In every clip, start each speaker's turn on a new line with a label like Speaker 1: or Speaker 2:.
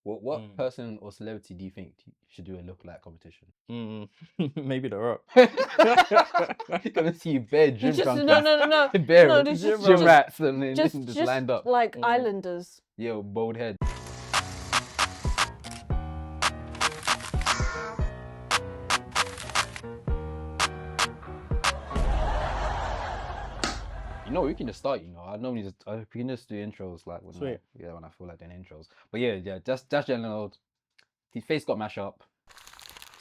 Speaker 1: What person or celebrity do you think should do a lookalike competition?
Speaker 2: Maybe The Rock.
Speaker 1: Gonna see bare gym
Speaker 3: Just
Speaker 1: junkies. Bare
Speaker 3: this
Speaker 1: gym
Speaker 3: is
Speaker 1: rats and then
Speaker 3: just
Speaker 1: lined up.
Speaker 3: like Islanders.
Speaker 1: Yo, bald head. You know, we can just start. You know, I normally we can just do intros like when when I feel like doing intros. But yeah, just Jay Leno. His face got mashed up.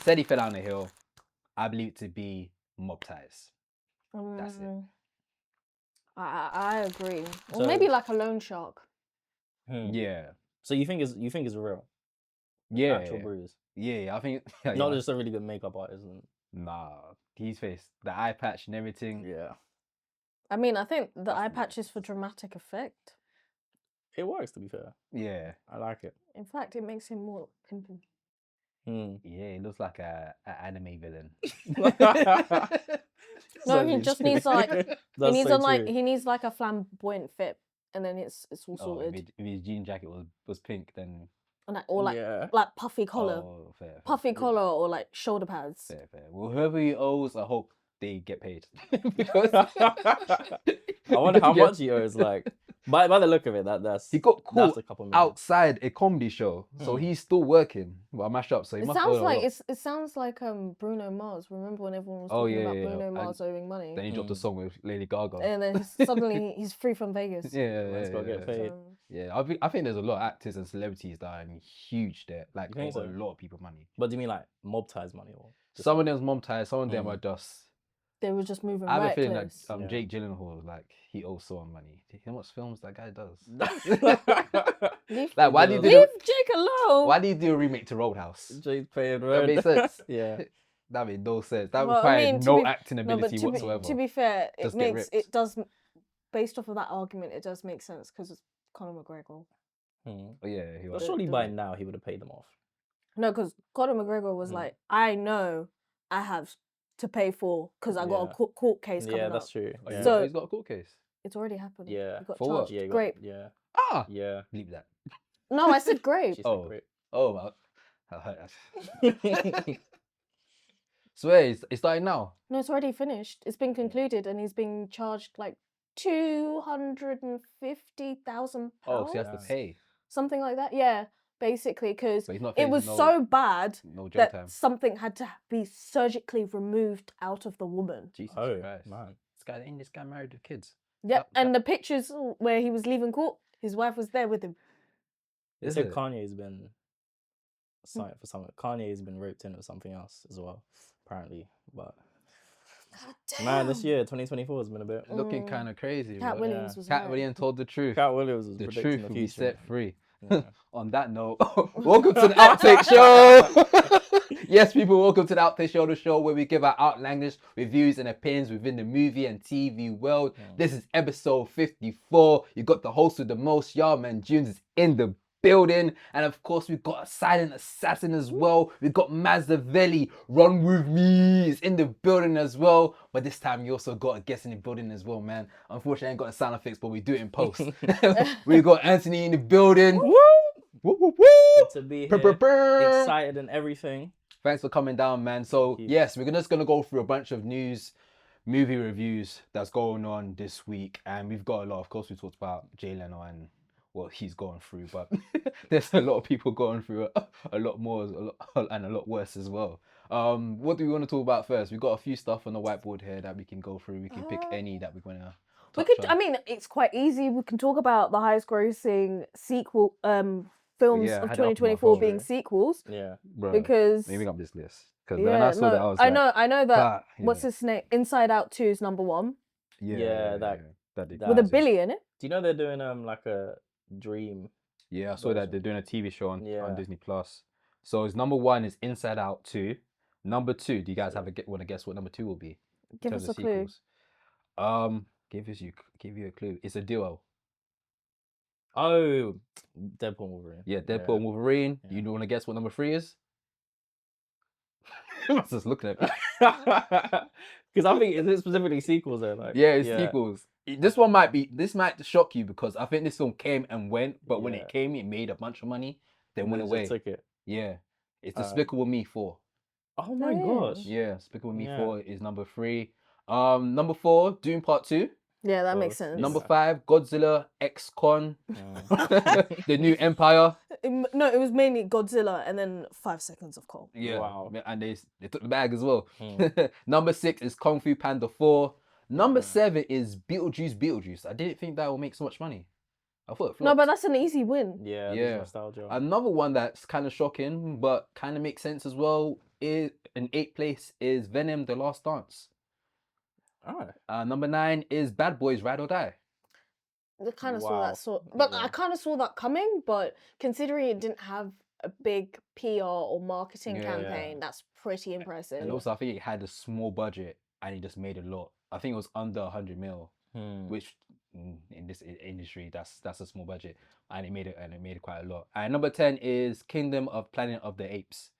Speaker 1: Said he fell down the hill. I believe it to be mob ties. That's it.
Speaker 3: I agree.
Speaker 2: So-
Speaker 3: Or maybe like a loan shark.
Speaker 1: Yeah.
Speaker 2: So you think it's real?
Speaker 1: Yeah.
Speaker 2: Actual bruise.
Speaker 1: Yeah, I think.
Speaker 2: Not just a really good makeup artist.
Speaker 1: Nah, his face, the eye patch and everything.
Speaker 2: Yeah.
Speaker 3: I mean, I think the eye patch is for dramatic effect.
Speaker 2: It works, to be fair.
Speaker 1: Yeah.
Speaker 2: I like it.
Speaker 3: In fact, it makes him more pimping.
Speaker 1: Yeah, he looks like an anime villain.
Speaker 3: No, he just needs like
Speaker 2: That's
Speaker 3: he needs like a flamboyant fit, and then it's all sorted.
Speaker 1: If his jean jacket was pink, then
Speaker 3: And like puffy collar,
Speaker 1: fair.
Speaker 3: collar, or like shoulder pads.
Speaker 1: Fair. Well, whoever he owes, I hope they get paid. Because
Speaker 2: I wonder how much he owes. Like by the look of it, that's
Speaker 1: he got
Speaker 2: that's
Speaker 1: caught
Speaker 2: a couple million.
Speaker 1: outside a comedy show, so he's still working. Well, mashed up, so he
Speaker 3: It
Speaker 1: must
Speaker 3: sounds
Speaker 1: owe a
Speaker 3: like
Speaker 1: lot.
Speaker 3: it sounds like Bruno Mars. Remember when everyone was
Speaker 1: Oh,
Speaker 3: talking
Speaker 1: yeah,
Speaker 3: about
Speaker 1: yeah,
Speaker 3: Bruno
Speaker 1: and
Speaker 3: Mars owing money?
Speaker 1: Then he dropped a song with Lady Gaga.
Speaker 3: And then suddenly he's free from Vegas.
Speaker 2: Man's gotta get paid.
Speaker 3: So,
Speaker 1: Yeah, I think there's a lot of actors and celebrities that are in huge debt. Like,
Speaker 2: You think
Speaker 1: owe a
Speaker 2: so?
Speaker 1: lot of people money.
Speaker 2: But do you mean like mob ties money or?
Speaker 1: Some of them's mom ties, some of them are just.
Speaker 3: they were just moving
Speaker 1: I have a
Speaker 3: reckless.
Speaker 1: feeling that
Speaker 2: Yeah.
Speaker 1: Jake Gyllenhaal, like, he owes someone money. Do you know what films that guy does? Like, why do you
Speaker 3: Leave Jake alone.
Speaker 1: Why do you do a remake to Roadhouse?
Speaker 2: Jay's paying
Speaker 1: That
Speaker 2: rent.
Speaker 1: makes sense.
Speaker 2: Yeah.
Speaker 1: That made no sense. That
Speaker 3: Well, I
Speaker 1: required
Speaker 3: mean, to
Speaker 1: no
Speaker 3: be-
Speaker 1: acting
Speaker 3: No, but
Speaker 1: ability whatsoever.
Speaker 3: to be fair,
Speaker 1: Just get ripped.
Speaker 3: it does, based off of that argument, it does make sense because it's Conor McGregor.
Speaker 1: Oh, yeah, he
Speaker 2: But
Speaker 1: was.
Speaker 2: surely by now he would have paid them off.
Speaker 3: No, because Conor McGregor was like, I know I have to pay for because I got a
Speaker 2: Yeah.
Speaker 3: court case coming
Speaker 2: Yeah,
Speaker 3: up.
Speaker 2: that's true.
Speaker 1: Oh,
Speaker 2: Yeah.
Speaker 3: So-
Speaker 1: he's got a court case.
Speaker 3: It's already happened.
Speaker 2: Yeah.
Speaker 3: He got
Speaker 1: For what?
Speaker 3: charged.
Speaker 2: Yeah,
Speaker 3: Grape.
Speaker 2: Yeah.
Speaker 1: Ah!
Speaker 2: Yeah.
Speaker 1: Bleep that.
Speaker 3: No, I said grape.
Speaker 2: She said
Speaker 1: Oh.
Speaker 2: great.
Speaker 1: Oh, well. I heard that. So, wait, it's starting now?
Speaker 3: No, it's already finished. It's been concluded, and he's being charged like £250,000.
Speaker 1: Oh, so he has to
Speaker 2: Yes.
Speaker 1: pay.
Speaker 3: Something like that. Yeah, basically, because
Speaker 1: So he's not
Speaker 3: it was
Speaker 1: facing
Speaker 3: so bad
Speaker 1: no jail
Speaker 3: that
Speaker 1: time.
Speaker 3: something had to be surgically removed out of the woman.
Speaker 1: Jesus
Speaker 2: Oh,
Speaker 1: Christ.
Speaker 2: man.
Speaker 1: This guy married with kids.
Speaker 3: Yep,
Speaker 1: That-
Speaker 3: and the pictures where he was leaving court, his wife was there with him.
Speaker 2: They
Speaker 1: Is
Speaker 2: said
Speaker 1: it?
Speaker 2: Kanye's been cited for something. Kanye's been roped in with something else as well, apparently. But man, this year 2024 has been a bit.
Speaker 1: Looking kind of crazy.
Speaker 3: Cat
Speaker 1: bro.
Speaker 3: Williams was
Speaker 1: Cat
Speaker 3: right.
Speaker 1: Williams told the truth.
Speaker 2: Cat Williams was
Speaker 1: The
Speaker 2: predicting
Speaker 1: truth
Speaker 2: the
Speaker 1: will be
Speaker 2: future.
Speaker 1: set free.
Speaker 2: Yeah.
Speaker 1: On that note, welcome to the Outtake Show. Yes, people, welcome to the Outtake Show, the show where we give our outlandish reviews and opinions within the movie and TV world. This is episode 54. You got the host with the most, y'all, man. Junes is in the building, and of course we've got a silent assassin as well. We've got Maz Junior, Run With Me, is in the building as well. But this time you also got a guest in the building as well, man. Unfortunately I ain't got a sound effects, but we do it in post. We got Anthony in the building. Woo! Woo, woo, woo!
Speaker 2: Good to be here. Excited and everything.
Speaker 1: Thanks for coming down, man. So
Speaker 2: you.
Speaker 1: yes, we're just gonna go through a bunch of news, movie reviews that's going on this week, and we've got a lot. Of course, we talked about Jay Leno and what he's going through, but there's a lot of people going through a lot more and a lot worse as well. What do we want to talk about first? We've got a few stuff on the whiteboard here that we can go through. We can pick any that we're gonna.
Speaker 3: We could. I mean, it's quite easy. We can talk about the highest-grossing sequel films
Speaker 1: Yeah, I
Speaker 3: of
Speaker 1: had it up on my
Speaker 3: 2024
Speaker 1: phone.
Speaker 3: being sequels.
Speaker 2: Yeah.
Speaker 1: Bro,
Speaker 3: Because
Speaker 1: maybe up this list because when
Speaker 3: yeah,
Speaker 1: I saw that, I was
Speaker 3: I
Speaker 1: like,
Speaker 3: know that.
Speaker 1: "Ah,
Speaker 3: What's
Speaker 1: yeah,
Speaker 3: his name? Inside Out 2 is number one
Speaker 2: Yeah, that
Speaker 1: did
Speaker 3: with a
Speaker 1: crazy.
Speaker 3: billion in it.
Speaker 2: Do you know they're doing like a dream?
Speaker 1: Yeah, I saw that they're doing a TV show on
Speaker 2: Yeah.
Speaker 1: Disney Plus. So it's number one is Inside Out 2. Number two, do you guys want to guess what number two will be? in
Speaker 3: Give
Speaker 1: terms
Speaker 3: us
Speaker 1: of
Speaker 3: a clue.
Speaker 1: sequels? Give you a clue. It's a duo.
Speaker 2: Oh, Deadpool and Wolverine.
Speaker 1: Yeah, Deadpool and Wolverine.
Speaker 2: Yeah.
Speaker 1: You want to guess what number three is? I was just looking at me.
Speaker 2: Because I think it's specifically sequels there. Like,
Speaker 1: Yeah, it's sequels. This might shock you because I think this film came and went, but when
Speaker 2: Yeah.
Speaker 1: it came, it made a bunch of money. then
Speaker 2: And
Speaker 1: went
Speaker 2: then
Speaker 1: away.
Speaker 2: just took it.
Speaker 1: Yeah, it's
Speaker 2: Alright.
Speaker 1: Despicable Me 4.
Speaker 2: Oh my
Speaker 3: yeah.
Speaker 2: gosh.
Speaker 1: Yeah, Despicable Me
Speaker 2: Yeah.
Speaker 1: 4 is number 3. Number 4, Dune Part 2.
Speaker 3: Yeah, that
Speaker 2: Well,
Speaker 3: makes sense.
Speaker 1: Number
Speaker 2: Yeah.
Speaker 1: 5, Godzilla X Con,
Speaker 2: Mm.
Speaker 1: the new Empire.
Speaker 3: No, it was mainly Godzilla and then 5 seconds of Cole.
Speaker 1: Yeah,
Speaker 2: Wow.
Speaker 1: and they took the bag as well.
Speaker 2: Mm.
Speaker 1: Number 6 is Kung Fu Panda 4. Number
Speaker 2: Yeah.
Speaker 1: 7 is Beetlejuice. I didn't think that would make so much money. I thought it flopped.
Speaker 3: No, but that's an easy win.
Speaker 2: Yeah,
Speaker 1: Yeah.
Speaker 2: there's nostalgia.
Speaker 1: Another one that's kind of shocking, but kind of makes sense as well, is in 8th place is Venom: The Last Dance.
Speaker 2: Alright.
Speaker 1: Number 9 is Bad Boys: Ride or Die.
Speaker 3: I kind of
Speaker 2: Wow.
Speaker 3: but
Speaker 2: Yeah.
Speaker 3: I kind of saw that coming. But considering it didn't have a big PR or marketing
Speaker 1: Yeah.
Speaker 3: campaign, that's pretty impressive.
Speaker 1: And also, I think it had a small budget and it just made a lot. I think it was under 100 mil, which in this industry, that's a small budget, and it made it quite a lot. And number 10 is Kingdom of Planet of the Apes.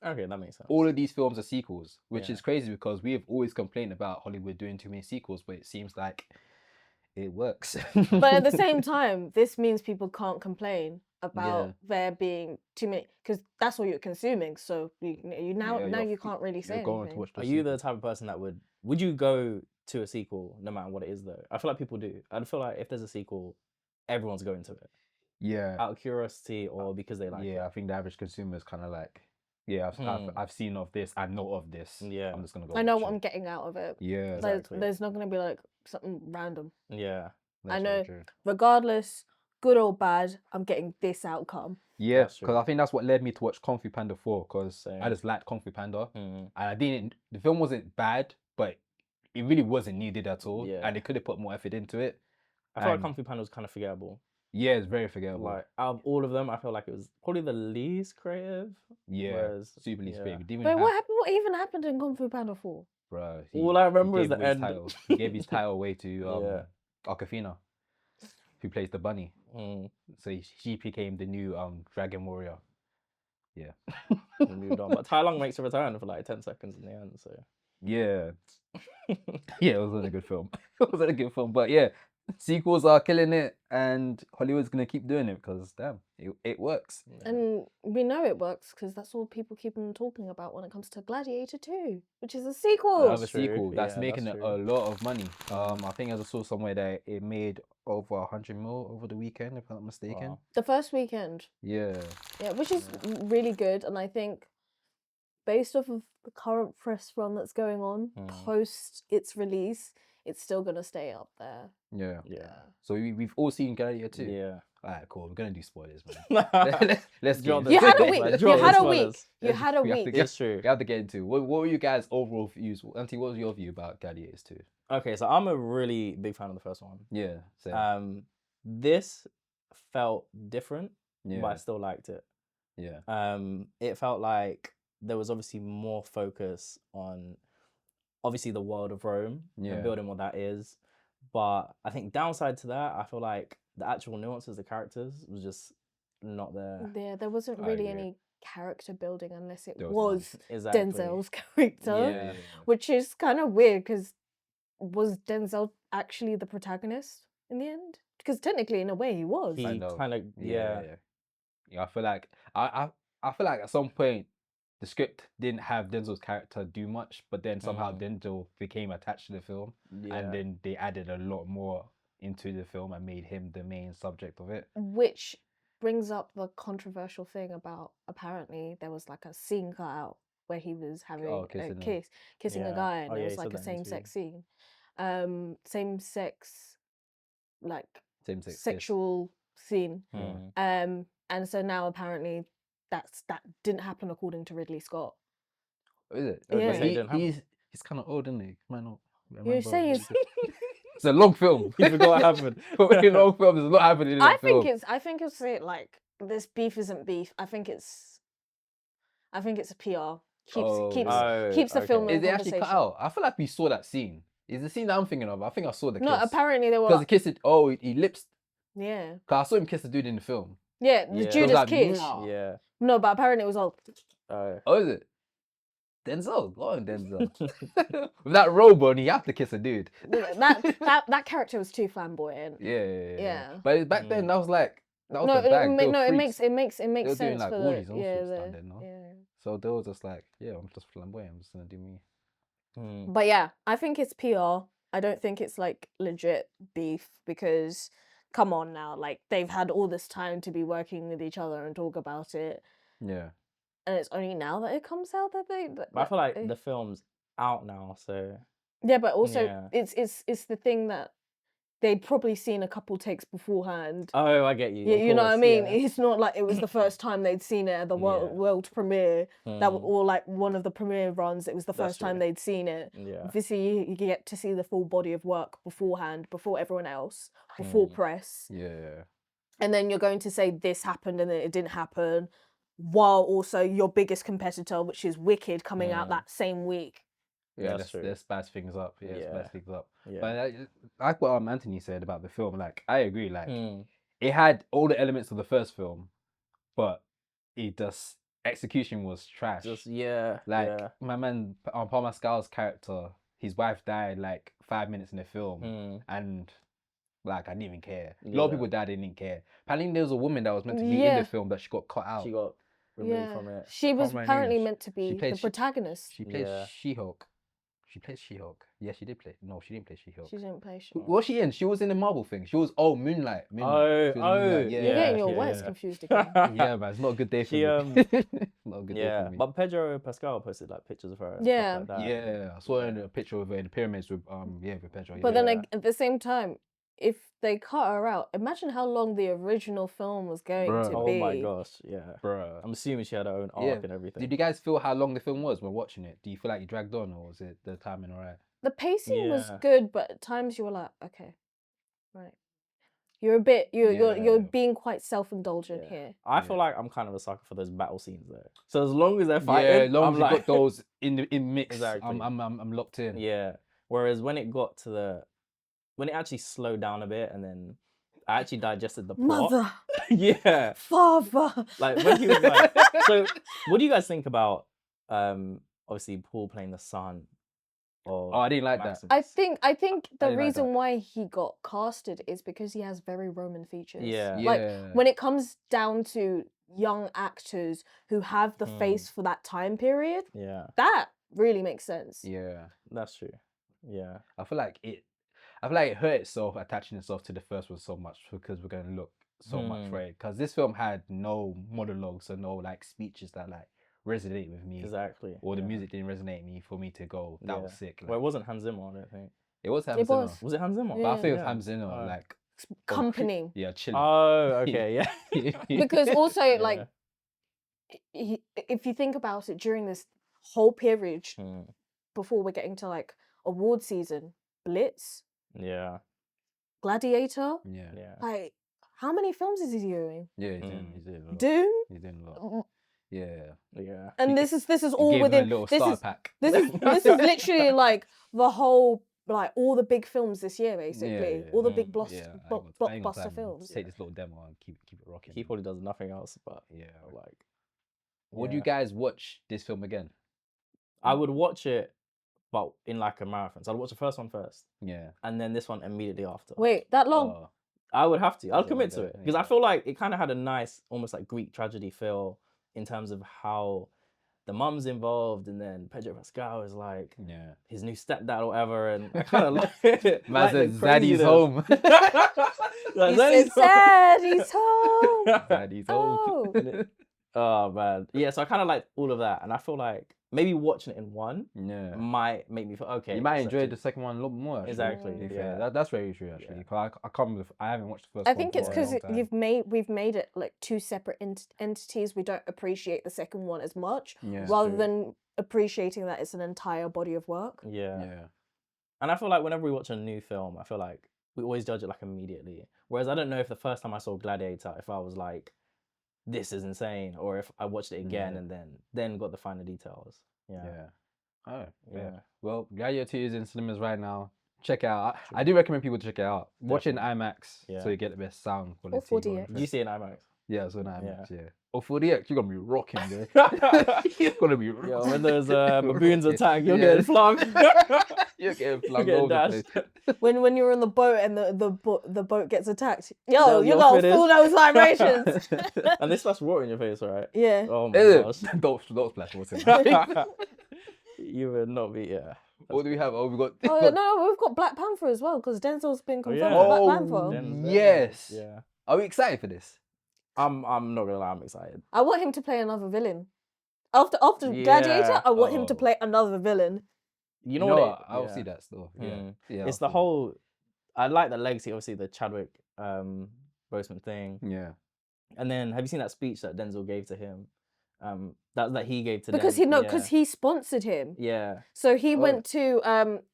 Speaker 2: Okay, that makes sense.
Speaker 1: All of these films are sequels, which
Speaker 2: Yeah.
Speaker 1: is crazy because we have always complained about Hollywood doing too many sequels, but it seems like it works.
Speaker 3: But at the same time, this means people can't complain about
Speaker 1: Yeah.
Speaker 3: there being too many, because that's what you're consuming. So you now
Speaker 1: Yeah,
Speaker 3: you can't really say
Speaker 1: you're going
Speaker 3: anything.
Speaker 1: to watch the
Speaker 2: Are you the
Speaker 1: sequel.
Speaker 2: type of person that would you go to a sequel no matter what it is though? I feel like people do. I feel like if there's a sequel, everyone's going to it
Speaker 1: Yeah.
Speaker 2: out of curiosity or because they like
Speaker 1: Yeah, I
Speaker 2: it.
Speaker 1: think the average consumer is kind of like, yeah, I've seen of this, I know of this.
Speaker 2: Yeah.
Speaker 1: I'm just gonna go.
Speaker 3: I know
Speaker 1: watch
Speaker 3: what
Speaker 1: it.
Speaker 3: I'm getting out of it.
Speaker 1: Yeah,
Speaker 2: Exactly.
Speaker 3: There's not going to be like something random.
Speaker 2: Yeah.
Speaker 1: that's
Speaker 3: know.
Speaker 1: very true.
Speaker 3: Regardless, good or bad, I'm getting this outcome.
Speaker 1: Yeah,
Speaker 2: That's
Speaker 1: because
Speaker 2: true.
Speaker 1: I think that's what led me to watch Kung Fu Panda 4, because
Speaker 2: Same.
Speaker 1: I just liked Kung Fu Panda,
Speaker 2: Mm.
Speaker 1: and the film wasn't bad, but it really wasn't needed at all,
Speaker 2: Yeah.
Speaker 1: and they could have put more effort into it.
Speaker 2: I feel like
Speaker 1: And-
Speaker 2: Kung Fu Panda was kind of forgettable.
Speaker 1: Yeah, it's very forgettable.
Speaker 2: Like out of all of them, I feel like it was probably the least creative.
Speaker 1: yeah,
Speaker 2: whereas-
Speaker 1: super least
Speaker 2: yeah.
Speaker 1: creative. Didn't
Speaker 3: Wait,
Speaker 1: even
Speaker 3: what
Speaker 1: have,
Speaker 3: happened? What even happened in Kung Fu Panda 4?
Speaker 1: bruh,
Speaker 2: All I remember is
Speaker 1: gave
Speaker 2: the
Speaker 1: away his
Speaker 2: end.
Speaker 1: title. He gave his title away to
Speaker 2: Yeah.
Speaker 1: Awkwafina, who plays the bunny.
Speaker 2: Mm.
Speaker 1: So she became the new Dragon Warrior. Yeah.
Speaker 2: We moved on. But Tai Lung makes a return for like 10 seconds in the end. So
Speaker 1: Yeah. Yeah, it wasn't a good film. It wasn't a good film, but yeah, sequels are killing it, and Hollywood's gonna keep doing it because damn, it works.
Speaker 3: And we know it works because that's all people keep on talking about when it comes to Gladiator 2, which is a sequel.
Speaker 1: Another
Speaker 2: true.
Speaker 1: sequel that's
Speaker 2: Yeah,
Speaker 1: making
Speaker 2: that's
Speaker 1: it
Speaker 2: true.
Speaker 1: a lot of money. I think I saw somewhere that it made over 100 mil over the weekend, if I'm not mistaken.
Speaker 2: Wow.
Speaker 3: The first weekend.
Speaker 1: Yeah.
Speaker 3: Yeah, which is really good. And I think based off of the current press run that's going on post its release, it's still going to stay up there.
Speaker 1: Yeah.
Speaker 2: Yeah.
Speaker 1: So we've all seen Gladiator 2.
Speaker 2: Yeah.
Speaker 1: Alright, cool. We're gonna do spoilers, man. Let's
Speaker 2: Drop
Speaker 1: get
Speaker 2: the
Speaker 3: You had a
Speaker 2: spoilers,
Speaker 3: week.
Speaker 2: man.
Speaker 3: You
Speaker 2: Drop the
Speaker 3: had a
Speaker 2: spoilers.
Speaker 3: week. You had a
Speaker 1: We have to
Speaker 3: week.
Speaker 1: get-
Speaker 2: It's true.
Speaker 1: We have to get into what were you guys' overall views? Auntie, what was your view about Gladiators 2?
Speaker 2: Okay, so I'm a really big fan of the first one.
Speaker 1: Yeah. Same.
Speaker 2: This felt different,
Speaker 1: yeah.
Speaker 2: but I still liked it.
Speaker 1: Yeah.
Speaker 2: It felt like there was obviously more focus on obviously the world of Rome
Speaker 1: Yeah.
Speaker 2: and building what that is. But I think downside to that, I feel like the actual nuances, the characters was just not there.
Speaker 3: Yeah, there wasn't
Speaker 1: I
Speaker 3: really
Speaker 1: agree.
Speaker 3: any character building unless it
Speaker 1: There
Speaker 3: was
Speaker 2: Exactly.
Speaker 3: Denzel's character,
Speaker 2: Yeah.
Speaker 3: which is kind of weird because was Denzel actually the protagonist in the end? Because technically, in a way, he was.
Speaker 2: He
Speaker 1: Kind of.
Speaker 2: kind of, yeah.
Speaker 1: Yeah, I feel like I feel like at some point the script didn't have Denzel's character do much, but then somehow Denzel became attached to the film, and then they added a lot more into the film and made him the main subject of it.
Speaker 3: Which brings up the controversial thing about apparently there was like a scene cut out where he was having kissing a
Speaker 2: Yeah.
Speaker 3: guy, and
Speaker 2: Oh,
Speaker 3: it
Speaker 2: yeah,
Speaker 3: was
Speaker 2: he
Speaker 3: like
Speaker 2: said
Speaker 3: a
Speaker 2: that in the
Speaker 3: same-sex scene. Same-sex, like
Speaker 1: Same-sex kiss.
Speaker 3: sexual scene.
Speaker 2: Mm.
Speaker 3: And so now apparently that didn't happen according to Ridley Scott.
Speaker 1: Is it?
Speaker 3: Yeah.
Speaker 1: But
Speaker 2: So it didn't happen.
Speaker 1: he's kind of old, isn't he? Might not
Speaker 3: You
Speaker 1: remember.
Speaker 3: say
Speaker 1: It's a long film.
Speaker 2: You forgot what happened.
Speaker 1: Very long film. There's a lot happening in that film.
Speaker 3: I think it's it like this beef isn't beef. I think it's a PR. Keeps the film in
Speaker 1: Is it actually cut
Speaker 3: conversation.
Speaker 1: out? I feel like we saw that scene. Is the scene that I'm thinking of? I think I saw the kiss.
Speaker 3: No, apparently they were
Speaker 1: Because
Speaker 3: like,
Speaker 1: the kiss it. Oh, he lips.
Speaker 3: yeah.
Speaker 1: Cause I saw him kiss the dude in the film.
Speaker 3: Yeah, the
Speaker 2: Yeah. It was
Speaker 3: Judas
Speaker 1: like,
Speaker 3: kiss.
Speaker 1: "Mwah."
Speaker 2: Yeah.
Speaker 3: No, but apparently it was all
Speaker 1: Oh, is it? Denzel, go on, Denzel. With that robe on, you have to kiss a dude.
Speaker 3: that character was too flamboyant.
Speaker 1: Yeah.
Speaker 3: Yeah.
Speaker 1: But back then, that was like That was
Speaker 3: No,
Speaker 1: the bag. They were
Speaker 3: no, it
Speaker 1: freaks.
Speaker 3: makes
Speaker 1: They were doing
Speaker 3: sense
Speaker 1: like
Speaker 3: for
Speaker 1: orgies
Speaker 3: the
Speaker 1: and all sorts down there, no?
Speaker 3: yeah.
Speaker 1: So they were just like, yeah, I'm just flamboyant. I'm just gonna do me.
Speaker 3: But yeah, I think it's PR. I don't think it's like legit beef because come on now, like they've had all this time to be working with each other and talk about it,
Speaker 1: Yeah.
Speaker 3: and it's only now that it comes out that
Speaker 2: But I feel like the film's out now, so
Speaker 3: yeah, but also
Speaker 2: Yeah.
Speaker 3: it's the thing that they'd probably seen a couple takes beforehand.
Speaker 2: oh, I get you.
Speaker 3: You,
Speaker 2: of
Speaker 3: you know what I
Speaker 2: course,
Speaker 3: mean?
Speaker 2: yeah.
Speaker 3: It's not like it was the first time they'd seen it at the world premiere. That
Speaker 2: Mm.
Speaker 3: or like one of the premiere runs. It was the
Speaker 2: That's
Speaker 3: first time
Speaker 2: true.
Speaker 3: they'd seen it.
Speaker 2: Yeah.
Speaker 3: Obviously, you get to see the full body of work beforehand, before everyone else, before press,
Speaker 1: Yeah.
Speaker 3: and then you're going to say this happened and then it didn't happen, while also your biggest competitor, which is Wicked, coming out that same week.
Speaker 1: Yeah,
Speaker 2: That's true.
Speaker 1: let's spice things up. Yeah,
Speaker 2: Yeah.
Speaker 1: spice things up.
Speaker 2: Yeah.
Speaker 1: But like what Anthony said about the film, like I agree. Like
Speaker 2: Mm.
Speaker 1: it had all the elements of the first film, but it just execution was trash.
Speaker 2: Just yeah.
Speaker 1: like
Speaker 2: yeah.
Speaker 1: my man Paul Mescal's character, his wife died like 5 minutes in the film, and like I didn't even care. A lot of people died, I didn't care. Apparently there was a woman that was meant to be in the film that she got cut out.
Speaker 2: She got removed from it.
Speaker 3: She was
Speaker 1: remember her
Speaker 3: apparently
Speaker 1: name.
Speaker 3: meant to be the protagonist.
Speaker 1: She played
Speaker 2: Yeah.
Speaker 1: She-Hulk. She played She-Hulk. Yeah, she did play. No, she didn't play She-Hulk.
Speaker 3: She didn't play
Speaker 1: Who
Speaker 3: She-Hulk.
Speaker 1: was she in? She was in the Marvel thing. She was Moonlight. She was in Moonlight.
Speaker 3: You're getting your words confused again.
Speaker 1: Yeah, man, it's not a good day for
Speaker 2: She,
Speaker 1: me. Not a good day for me.
Speaker 2: But Pedro Pascal posted like pictures of her. And
Speaker 3: Yeah.
Speaker 2: stuff like that.
Speaker 1: Yeah, I saw her in a picture of her in the pyramids with with Pedro.
Speaker 3: But
Speaker 1: yeah.
Speaker 3: then at the same time, if they cut her out, imagine how long the original film was going
Speaker 1: Bruh.
Speaker 3: to
Speaker 2: Oh
Speaker 3: be.
Speaker 2: my gosh, yeah.
Speaker 1: Bruh.
Speaker 2: I'm assuming she had her own arc and everything.
Speaker 1: Did you guys feel how long the film was when watching it? Do you feel like you dragged on, or was it the timing alright?
Speaker 3: The pacing was
Speaker 2: Yeah.
Speaker 3: good, but at times you were like, okay, right. You're a bit you're being quite self-indulgent here.
Speaker 2: I feel like I'm kind of a sucker for those battle scenes though. So as long as they're fighting,
Speaker 1: Yeah, as long
Speaker 2: I'm
Speaker 1: as you
Speaker 2: like,
Speaker 1: got those in mix,
Speaker 2: Exactly.
Speaker 1: I'm locked in.
Speaker 2: yeah. Whereas when it got to when it actually slowed down a bit, and then I actually digested the plot.
Speaker 3: Mother,
Speaker 2: yeah.
Speaker 3: father.
Speaker 2: Like when he was like, so what do you guys think about obviously Paul playing the son?
Speaker 1: Oh, I didn't like that.
Speaker 3: I think the
Speaker 1: didn't like
Speaker 3: reason
Speaker 1: that.
Speaker 3: why he got casted is because he has very Roman features.
Speaker 2: Yeah.
Speaker 3: Like when it comes down to young actors who have the face for that time period,
Speaker 2: Yeah.
Speaker 3: that really makes sense.
Speaker 1: Yeah,
Speaker 2: That's true. Yeah.
Speaker 1: I feel like it hurt itself attaching itself to the first one so much because we're gonna look so much for it. Because this film had no monologues or no like speeches that like resonate with me.
Speaker 2: Exactly.
Speaker 1: Or the music didn't resonate with me for me to go, that was sick. Like,
Speaker 2: Well, it wasn't Hans Zimmer, I don't think.
Speaker 1: it was Hans
Speaker 3: It
Speaker 1: Zimmer.
Speaker 3: was.
Speaker 2: Was it Hans Zimmer?
Speaker 1: But I think it was
Speaker 3: Yeah.
Speaker 1: Hans Zimmer, like
Speaker 3: Company.
Speaker 1: yeah, chilling.
Speaker 2: Oh, okay, yeah.
Speaker 3: Because also like if you think about it, during this whole period before we're getting to like award season, Blitz,
Speaker 2: Yeah.
Speaker 3: Gladiator,
Speaker 1: Yeah.
Speaker 2: Yeah.
Speaker 3: like how many films is he doing?
Speaker 1: Yeah, he's doing a lot.
Speaker 3: Dune.
Speaker 1: He's doing a lot. Yeah.
Speaker 2: Yeah.
Speaker 3: And this is all
Speaker 1: Gave him a
Speaker 3: within
Speaker 1: little
Speaker 3: this
Speaker 1: star
Speaker 3: is
Speaker 1: pack.
Speaker 3: this is literally like the whole like all the big films this year basically, all the big blockbuster films.
Speaker 1: Take this little demo and keep it rocking.
Speaker 2: He probably does nothing else, but
Speaker 1: Yeah.
Speaker 2: like
Speaker 1: Would you guys watch this film again?
Speaker 2: I would watch it, but in like a marathon. So I'd watch the first one first,
Speaker 1: Yeah.
Speaker 2: and then this one immediately after.
Speaker 3: Wait, that long?
Speaker 2: I would have to. I'll
Speaker 1: Yeah,
Speaker 2: commit to
Speaker 1: yeah,
Speaker 2: it because I feel like it kind of had a nice, almost like Greek tragedy feel in terms of how the mum's involved, and then Pedro Pascal is like his new stepdad or whatever, and I kind of like
Speaker 1: Man said
Speaker 2: the
Speaker 1: Zaddy's
Speaker 2: craziness.
Speaker 1: home.
Speaker 3: He said, Daddy's home.
Speaker 1: Zaddy's home.
Speaker 2: Oh man, yeah. So I kind of like all of that, and I feel like maybe watching it in one might make me feel okay.
Speaker 1: You might
Speaker 2: it's
Speaker 1: enjoy
Speaker 2: actually-
Speaker 1: the second one a lot more. Actually,
Speaker 2: Exactly,
Speaker 1: to be
Speaker 2: yeah.
Speaker 1: fair. That's very true actually.
Speaker 2: Yeah.
Speaker 1: 'Cause I can't remember. I haven't watched the first
Speaker 3: I
Speaker 1: one.
Speaker 3: think it's
Speaker 1: for a
Speaker 3: because
Speaker 1: long time.
Speaker 3: we've made it like two separate entities. We don't appreciate the second one as much,
Speaker 1: Yeah.
Speaker 3: rather than appreciating that it's an entire body of work.
Speaker 2: Yeah.
Speaker 1: Yeah.
Speaker 2: And I feel like whenever we watch a new film, I feel like we always judge it like immediately. Whereas I don't know if the first time I saw Gladiator, if I was like, this is insane, or if I watched it again and then got the finer details. Yeah.
Speaker 1: Yeah. Oh, yeah.
Speaker 2: Yeah.
Speaker 1: Well, Gladiator 2 is in cinemas right now. Check it out. I do recommend people to check it out. Watch it in IMAX so you get the best sound quality.
Speaker 3: 4DX.
Speaker 2: Did you see it in IMAX?
Speaker 1: Yeah, it's on IMAX. Yeah. Or 40X, you're gonna be rocking, there. You're gonna be rocking.
Speaker 2: Yo, when those baboons
Speaker 1: Rocking.
Speaker 2: attack, you're
Speaker 1: Yeah.
Speaker 2: getting flung.
Speaker 1: You're getting
Speaker 2: You're
Speaker 1: flung
Speaker 2: getting
Speaker 1: over the
Speaker 2: dashed.
Speaker 1: place.
Speaker 3: When you're on the boat and the boat gets attacked,
Speaker 2: That
Speaker 3: yo,
Speaker 2: was
Speaker 3: you
Speaker 2: your
Speaker 3: got
Speaker 2: finish.
Speaker 3: full those vibrations.
Speaker 2: And they splash water in your face, right?
Speaker 3: Yeah.
Speaker 2: Oh my gosh.
Speaker 1: Don't splash water in my face.
Speaker 2: You would not be, yeah.
Speaker 1: What do we have? Oh, we got.
Speaker 3: Oh no, we've got Black Panther as well because Denzel's been confirmed
Speaker 2: yeah.
Speaker 3: for Black
Speaker 1: Oh,
Speaker 3: Panther.
Speaker 2: Denzel,
Speaker 1: yes.
Speaker 2: Yeah.
Speaker 1: Are we excited for this?
Speaker 2: I'm not gonna lie, I'm excited.
Speaker 3: I want him to play another villain. After
Speaker 2: Yeah.
Speaker 3: Gladiator, I want him to
Speaker 1: Oh.
Speaker 3: play another villain.
Speaker 2: You know what?
Speaker 1: I'll
Speaker 2: yeah.
Speaker 1: see that stuff. Yeah.
Speaker 2: Mm.
Speaker 1: Yeah.
Speaker 2: It's
Speaker 1: I'll
Speaker 2: the
Speaker 1: see
Speaker 2: whole. I like the legacy, obviously the Chadwick Boseman thing,
Speaker 1: that. Yeah.
Speaker 2: and then have you seen that speech that Denzel gave to him? That he gave to
Speaker 3: Because
Speaker 2: Denzel,
Speaker 3: he sponsored him.
Speaker 2: yeah.
Speaker 3: So he
Speaker 1: Oh.
Speaker 3: went to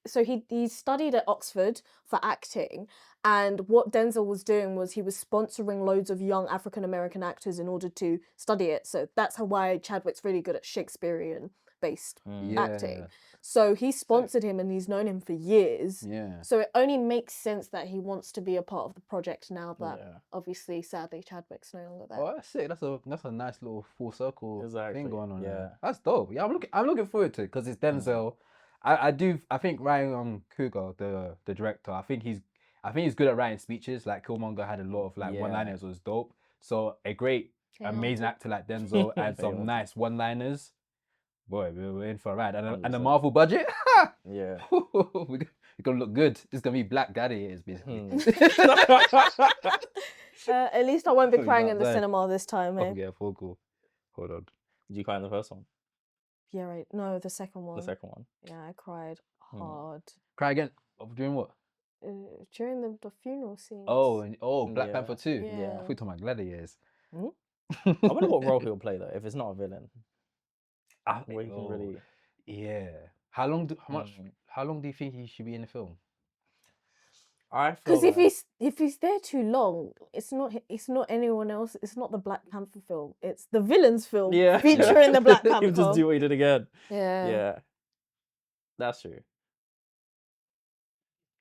Speaker 3: so he studied at Oxford for acting, and what Denzel was doing was he was sponsoring loads of young African American actors in order to study it. So that's why Chadwick's really good at Shakespearean based
Speaker 2: Mm.
Speaker 3: acting.
Speaker 1: Yeah.
Speaker 3: So he sponsored him and he's known him for years.
Speaker 1: Yeah.
Speaker 3: So it only makes sense that he wants to be a part of the project now that
Speaker 2: Yeah.
Speaker 3: obviously sadly Chadwick's no longer there.
Speaker 1: Oh, that's it. That's a nice little full circle
Speaker 2: Exactly,
Speaker 1: thing going on.
Speaker 2: yeah.
Speaker 1: There. That's dope. Yeah, I'm looking forward to it because it's Denzel. I think Ryan Coogler, the director, I think he's good at writing speeches. Like Killmonger had a lot of like
Speaker 2: Yeah.
Speaker 1: one-liners, was dope. So a great, amazing actor like Denzel and some
Speaker 2: Fail.
Speaker 1: nice one-liners. Boy, we're in for a ride. And the
Speaker 2: 100%.
Speaker 1: Marvel budget,
Speaker 2: Yeah.
Speaker 1: we're gonna look good. It's gonna be Black Gladiators, basically.
Speaker 3: At least I won't be
Speaker 1: You're
Speaker 3: crying in the
Speaker 1: outside.
Speaker 3: cinema this time, eh?
Speaker 1: Oh, yeah, full cool. Hold on.
Speaker 2: Did you cry in the first one?
Speaker 3: Yeah, right. No, the second one.
Speaker 2: The second one.
Speaker 3: Yeah, I cried hard.
Speaker 1: Cry again. Doing what?
Speaker 3: During the funeral scene.
Speaker 1: Black
Speaker 2: Yeah.
Speaker 1: Panther 2.
Speaker 3: Yeah.
Speaker 1: I thought you were talking about Gladiators.
Speaker 2: I wonder what role he'll play though. If it's not a villain, where he can
Speaker 1: Oh,
Speaker 2: really.
Speaker 1: yeah. How long do you think he should be in the film?
Speaker 2: I feel
Speaker 3: Because
Speaker 2: like,
Speaker 3: if he's there too long, it's not anyone else. It's not the Black Panther film. It's the villain's film
Speaker 2: yeah,
Speaker 3: featuring the Black Panther.
Speaker 2: He'll just do what he did again.
Speaker 3: Yeah.
Speaker 2: Yeah, that's true.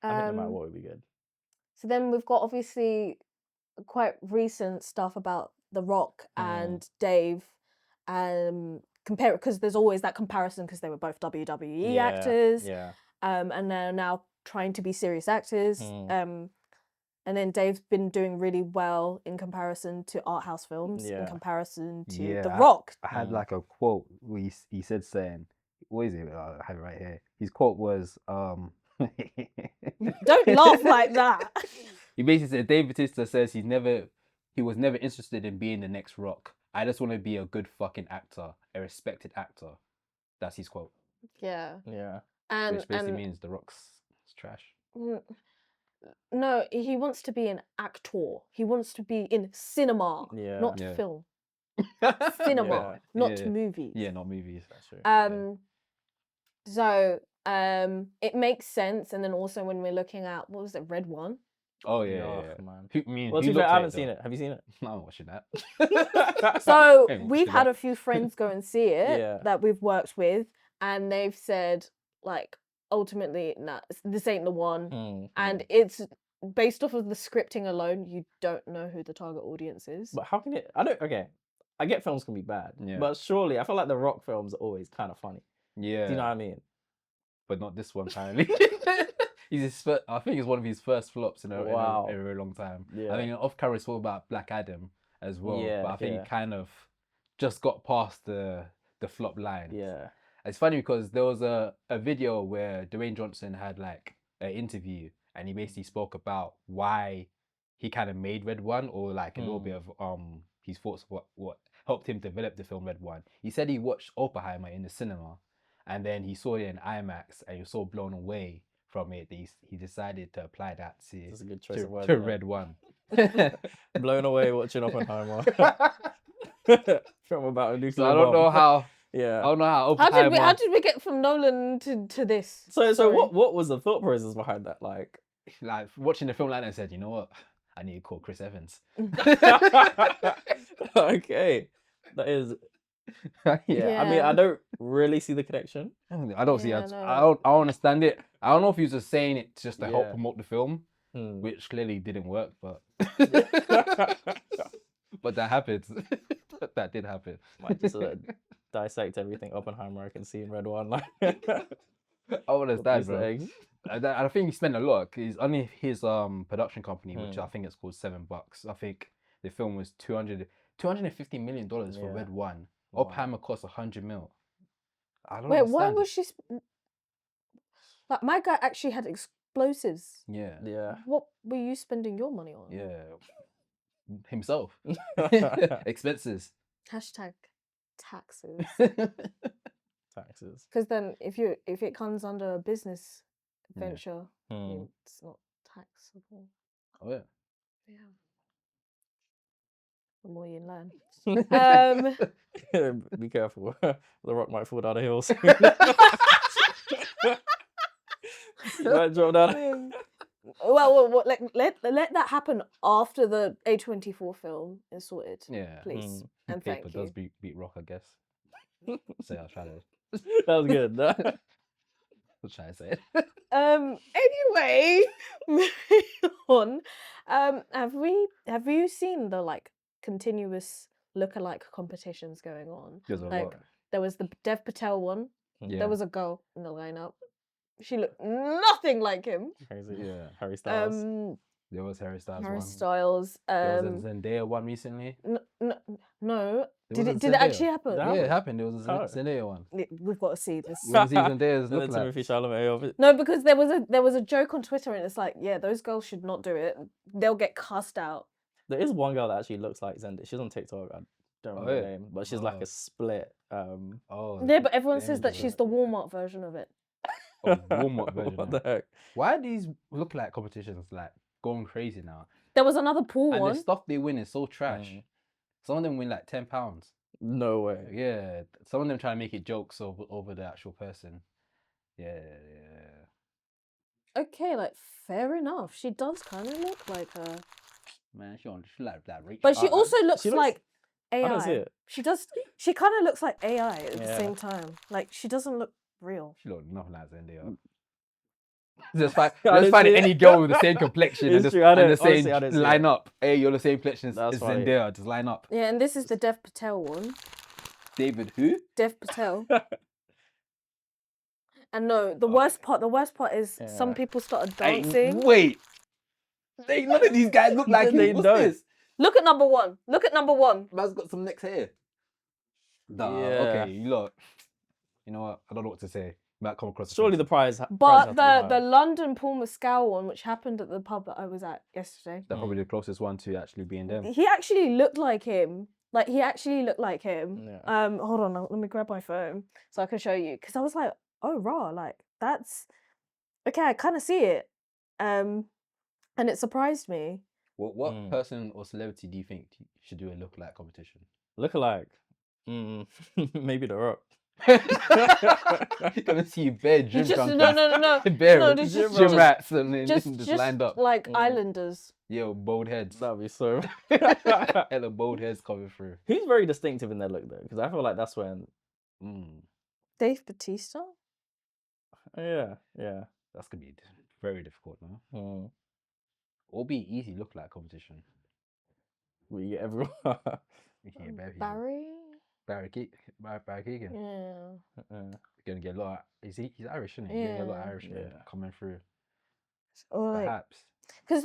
Speaker 2: I think no matter what would be good.
Speaker 3: So then we've got obviously quite recent stuff about The Rock and Dave. Compare because there's always that comparison because they were both WWE actors.
Speaker 2: Yeah.
Speaker 3: And they're now trying to be serious actors. And then Dave's been doing really well in comparison to art house films, in
Speaker 2: Yeah.
Speaker 3: comparison to
Speaker 1: Yeah,
Speaker 3: The Rock.
Speaker 1: I had like a quote where he said saying, what is it? I have it right here. His quote was,
Speaker 3: Don't laugh like that.
Speaker 1: He basically said, Dave Bautista says he was never interested in being the next Rock. I just want to be a good fucking actor, a respected actor. That's his quote.
Speaker 3: Yeah.
Speaker 2: Yeah.
Speaker 1: Which basically means the Rock's trash.
Speaker 3: No, he wants to be an actor. He wants to be in cinema, not
Speaker 1: Yeah.
Speaker 3: film. Cinema,
Speaker 1: Yeah.
Speaker 3: not
Speaker 1: Yeah.
Speaker 3: movies.
Speaker 1: Yeah, not movies.
Speaker 2: That's true.
Speaker 3: So it makes sense. And then also when we're looking at what was it, Red One?
Speaker 1: Oh yeah,
Speaker 2: Yuck,
Speaker 1: yeah.
Speaker 2: man. Well, to be fair, I haven't seen it. Have you seen it?
Speaker 1: No, I'm watching that.
Speaker 3: So
Speaker 1: Ain't
Speaker 3: we've
Speaker 1: watching
Speaker 3: had
Speaker 1: that.
Speaker 3: a few friends go and see it
Speaker 2: Yeah.
Speaker 3: that we've worked with, and they've said like ultimately, nah, this ain't the one. And it's based off of the scripting alone. You don't know who the target audience is.
Speaker 2: But how can it? Okay. I get films can be bad,
Speaker 1: Yeah.
Speaker 2: but surely I feel like the Rock films are always kind of funny.
Speaker 1: Yeah.
Speaker 2: Do you know what I mean?
Speaker 1: But not this one, apparently. I think it's one of his first flops in a very long time.
Speaker 2: Yeah.
Speaker 1: I think off camera spoke about Black Adam as well.
Speaker 2: Yeah,
Speaker 1: but I think
Speaker 2: yeah.
Speaker 1: he kind of just got past the flop line.
Speaker 2: Yeah.
Speaker 1: It's funny because there was a video where Dwayne Johnson had like an interview and he basically spoke about why he kind of made Red One, or like a little bit of his thoughts of what helped him develop the film Red One. He said he watched Oppenheimer in the cinema and then he saw it in IMAX and he was so blown away from it that he decided to apply that
Speaker 2: That's a good choice of words.
Speaker 1: to Red One.
Speaker 2: Blown away watching Oppenheimer. Film about a nuclear
Speaker 1: So I don't know
Speaker 2: bomb.
Speaker 1: how
Speaker 2: Yeah.
Speaker 1: I don't know how
Speaker 3: How
Speaker 1: Oppenheimer.
Speaker 3: did we get from Nolan to this?
Speaker 2: So
Speaker 3: Sorry.
Speaker 2: what was the thought process behind that? Like,
Speaker 1: Like watching the film like that and said, you know what? I need to call Chris Evans.
Speaker 2: okay, that is.
Speaker 1: Yeah.
Speaker 2: I mean, I don't really see the connection.
Speaker 1: I don't see
Speaker 3: Yeah,
Speaker 1: it.
Speaker 3: no.
Speaker 1: I don't understand it. I don't know if he was just saying it just to help
Speaker 2: Yeah.
Speaker 1: promote the film,
Speaker 2: Hmm.
Speaker 1: which clearly didn't work, but but that happens. That did happen.
Speaker 2: Might just dissect everything Oppenheimer I can see in red one. Like,
Speaker 1: I understand,
Speaker 2: Easter
Speaker 1: bro.
Speaker 2: eggs.
Speaker 1: I think he spent a lot. He's only his production company, which I think it's called $7. I think the film was $250 million for
Speaker 2: Yeah.
Speaker 1: Red One.
Speaker 2: Wow.
Speaker 1: Oppenheimer cost 100 mil. I don't
Speaker 3: Wait, why
Speaker 1: understand
Speaker 3: was
Speaker 1: it.
Speaker 3: she? Like, my guy actually had explosives.
Speaker 1: Yeah.
Speaker 2: Yeah.
Speaker 3: What were you spending your money on?
Speaker 1: Yeah. Himself. Expenses.
Speaker 3: Hashtag taxes.
Speaker 2: Taxes.
Speaker 3: Because then, if it comes under a business venture, it's not taxable.
Speaker 1: Oh yeah.
Speaker 3: Yeah. The more you learn.
Speaker 2: Be careful. The rock might fall down the hills. Might drop down.
Speaker 3: Well, let that happen after the A24 film is sorted.
Speaker 1: Yeah.
Speaker 3: Please. And
Speaker 1: Paper
Speaker 3: thank
Speaker 1: does
Speaker 3: you.
Speaker 1: beat rock, I guess. Say I tried to.
Speaker 2: That was good.
Speaker 1: I'll try to say it.
Speaker 3: Anyway, moving on. Have you seen the like continuous lookalike competitions going on?
Speaker 1: There's a
Speaker 3: Like
Speaker 1: lot.
Speaker 3: there was the Dev Patel one.
Speaker 1: Yeah.
Speaker 3: There was a girl in the lineup. She looked nothing like him.
Speaker 2: Crazy.
Speaker 1: Yeah.
Speaker 2: Harry Styles.
Speaker 1: There was Harry Styles
Speaker 3: Harry
Speaker 1: one.
Speaker 3: Styles.
Speaker 1: There was a Zendaya one recently.
Speaker 3: No.
Speaker 1: There was a
Speaker 3: Did it actually
Speaker 1: Zendaya.
Speaker 3: happen?
Speaker 2: That
Speaker 1: Yeah, it happened. There was a
Speaker 2: Oh.
Speaker 1: Zendaya one.
Speaker 3: We've got to see this.
Speaker 1: You want to see Zendaya's
Speaker 2: And then Timothy
Speaker 1: lookalike?
Speaker 2: Chalamet of it.
Speaker 3: No, because there was a joke on Twitter and it's like, yeah, those girls should not do it. They'll get cussed out.
Speaker 2: There is one girl that actually looks like Zendaya. She's on TikTok. I don't remember her
Speaker 1: yeah.
Speaker 2: name, but she's like a split.
Speaker 1: Oh.
Speaker 3: Yeah, but everyone
Speaker 1: the
Speaker 3: says that
Speaker 1: image
Speaker 3: she's
Speaker 1: of
Speaker 3: the Walmart version of it.
Speaker 1: Walmart version.
Speaker 2: What
Speaker 1: yeah.
Speaker 2: the heck?
Speaker 1: Why are these lookalike competitions like going crazy now?
Speaker 3: There was another pool
Speaker 1: And
Speaker 3: one.
Speaker 1: the stuff they win is so trash. Some of them win like £10.
Speaker 2: No way.
Speaker 1: Yeah, some of them try to make it jokes over the actual person. Yeah.
Speaker 3: Okay, like fair enough. She does kind of look like her,
Speaker 1: Man, she like that rich.
Speaker 3: but she also looks
Speaker 2: she looks-
Speaker 3: like AI.
Speaker 2: I don't see it.
Speaker 3: She does. She kind of looks like AI at the
Speaker 2: Yeah.
Speaker 3: same time. Like she doesn't look real.
Speaker 1: She look nothing like Zendaya. Just find
Speaker 2: I didn't see
Speaker 1: any
Speaker 2: it.
Speaker 1: girl with the same complexion and
Speaker 2: It's
Speaker 1: the
Speaker 2: true, I didn't-
Speaker 1: same
Speaker 2: honestly, I didn't see
Speaker 1: line
Speaker 2: it.
Speaker 1: up. Hey, you're the same complexion as
Speaker 2: That's funny.
Speaker 1: Zendaya. Just line up.
Speaker 3: Yeah, and this is the Dev Patel one.
Speaker 1: David who?
Speaker 3: Dev Patel. And no, the worst part is some
Speaker 2: Yeah.
Speaker 3: people started
Speaker 1: Hey,
Speaker 3: dancing.
Speaker 1: wait. None of these guys look like
Speaker 2: They
Speaker 1: him. What's
Speaker 2: don't.
Speaker 1: this?
Speaker 3: Look at number one. Look at number one.
Speaker 1: Man's got some next hair. Nah,
Speaker 2: Yeah.
Speaker 1: okay, you lot. You know what? I don't know what to say. Might come across.
Speaker 2: Surely the prize.
Speaker 3: But the London Paul Mescal one, which happened at the pub that I was at yesterday,
Speaker 1: They're probably the closest one to actually being them.
Speaker 3: he actually looked like him. Like he actually looked like him.
Speaker 2: Yeah.
Speaker 3: Hold on, let me grab my phone so I can show you. Because I was like, oh raw, like that's okay. I kind of see it, and it surprised me.
Speaker 1: What person or celebrity do you think should do a lookalike competition?
Speaker 2: Lookalike. Maybe The Rock.
Speaker 1: Gonna see bare gym
Speaker 3: Just
Speaker 1: junkies.
Speaker 3: no.
Speaker 1: Bare
Speaker 3: No, just-
Speaker 1: gym rats and then
Speaker 3: Just
Speaker 1: lined up.
Speaker 3: like Islanders.
Speaker 1: Yo, bald heads.
Speaker 2: That'd be so.
Speaker 1: Hella bald heads coming through.
Speaker 2: Who's very distinctive in their look though? Because I feel like that's when.
Speaker 3: Dave Bautista.
Speaker 2: Yeah.
Speaker 1: That's gonna be very difficult, no? Or be easy lookalike competition.
Speaker 2: We get everyone.
Speaker 1: Yeah,
Speaker 3: Barry.
Speaker 1: Barry Keegan.
Speaker 3: Yeah.
Speaker 1: Gonna get a lot. He's Irish, isn't he? Gonna get a lot of
Speaker 3: Yeah.
Speaker 1: Irishmen coming through.
Speaker 3: Or like,
Speaker 1: Perhaps.
Speaker 3: because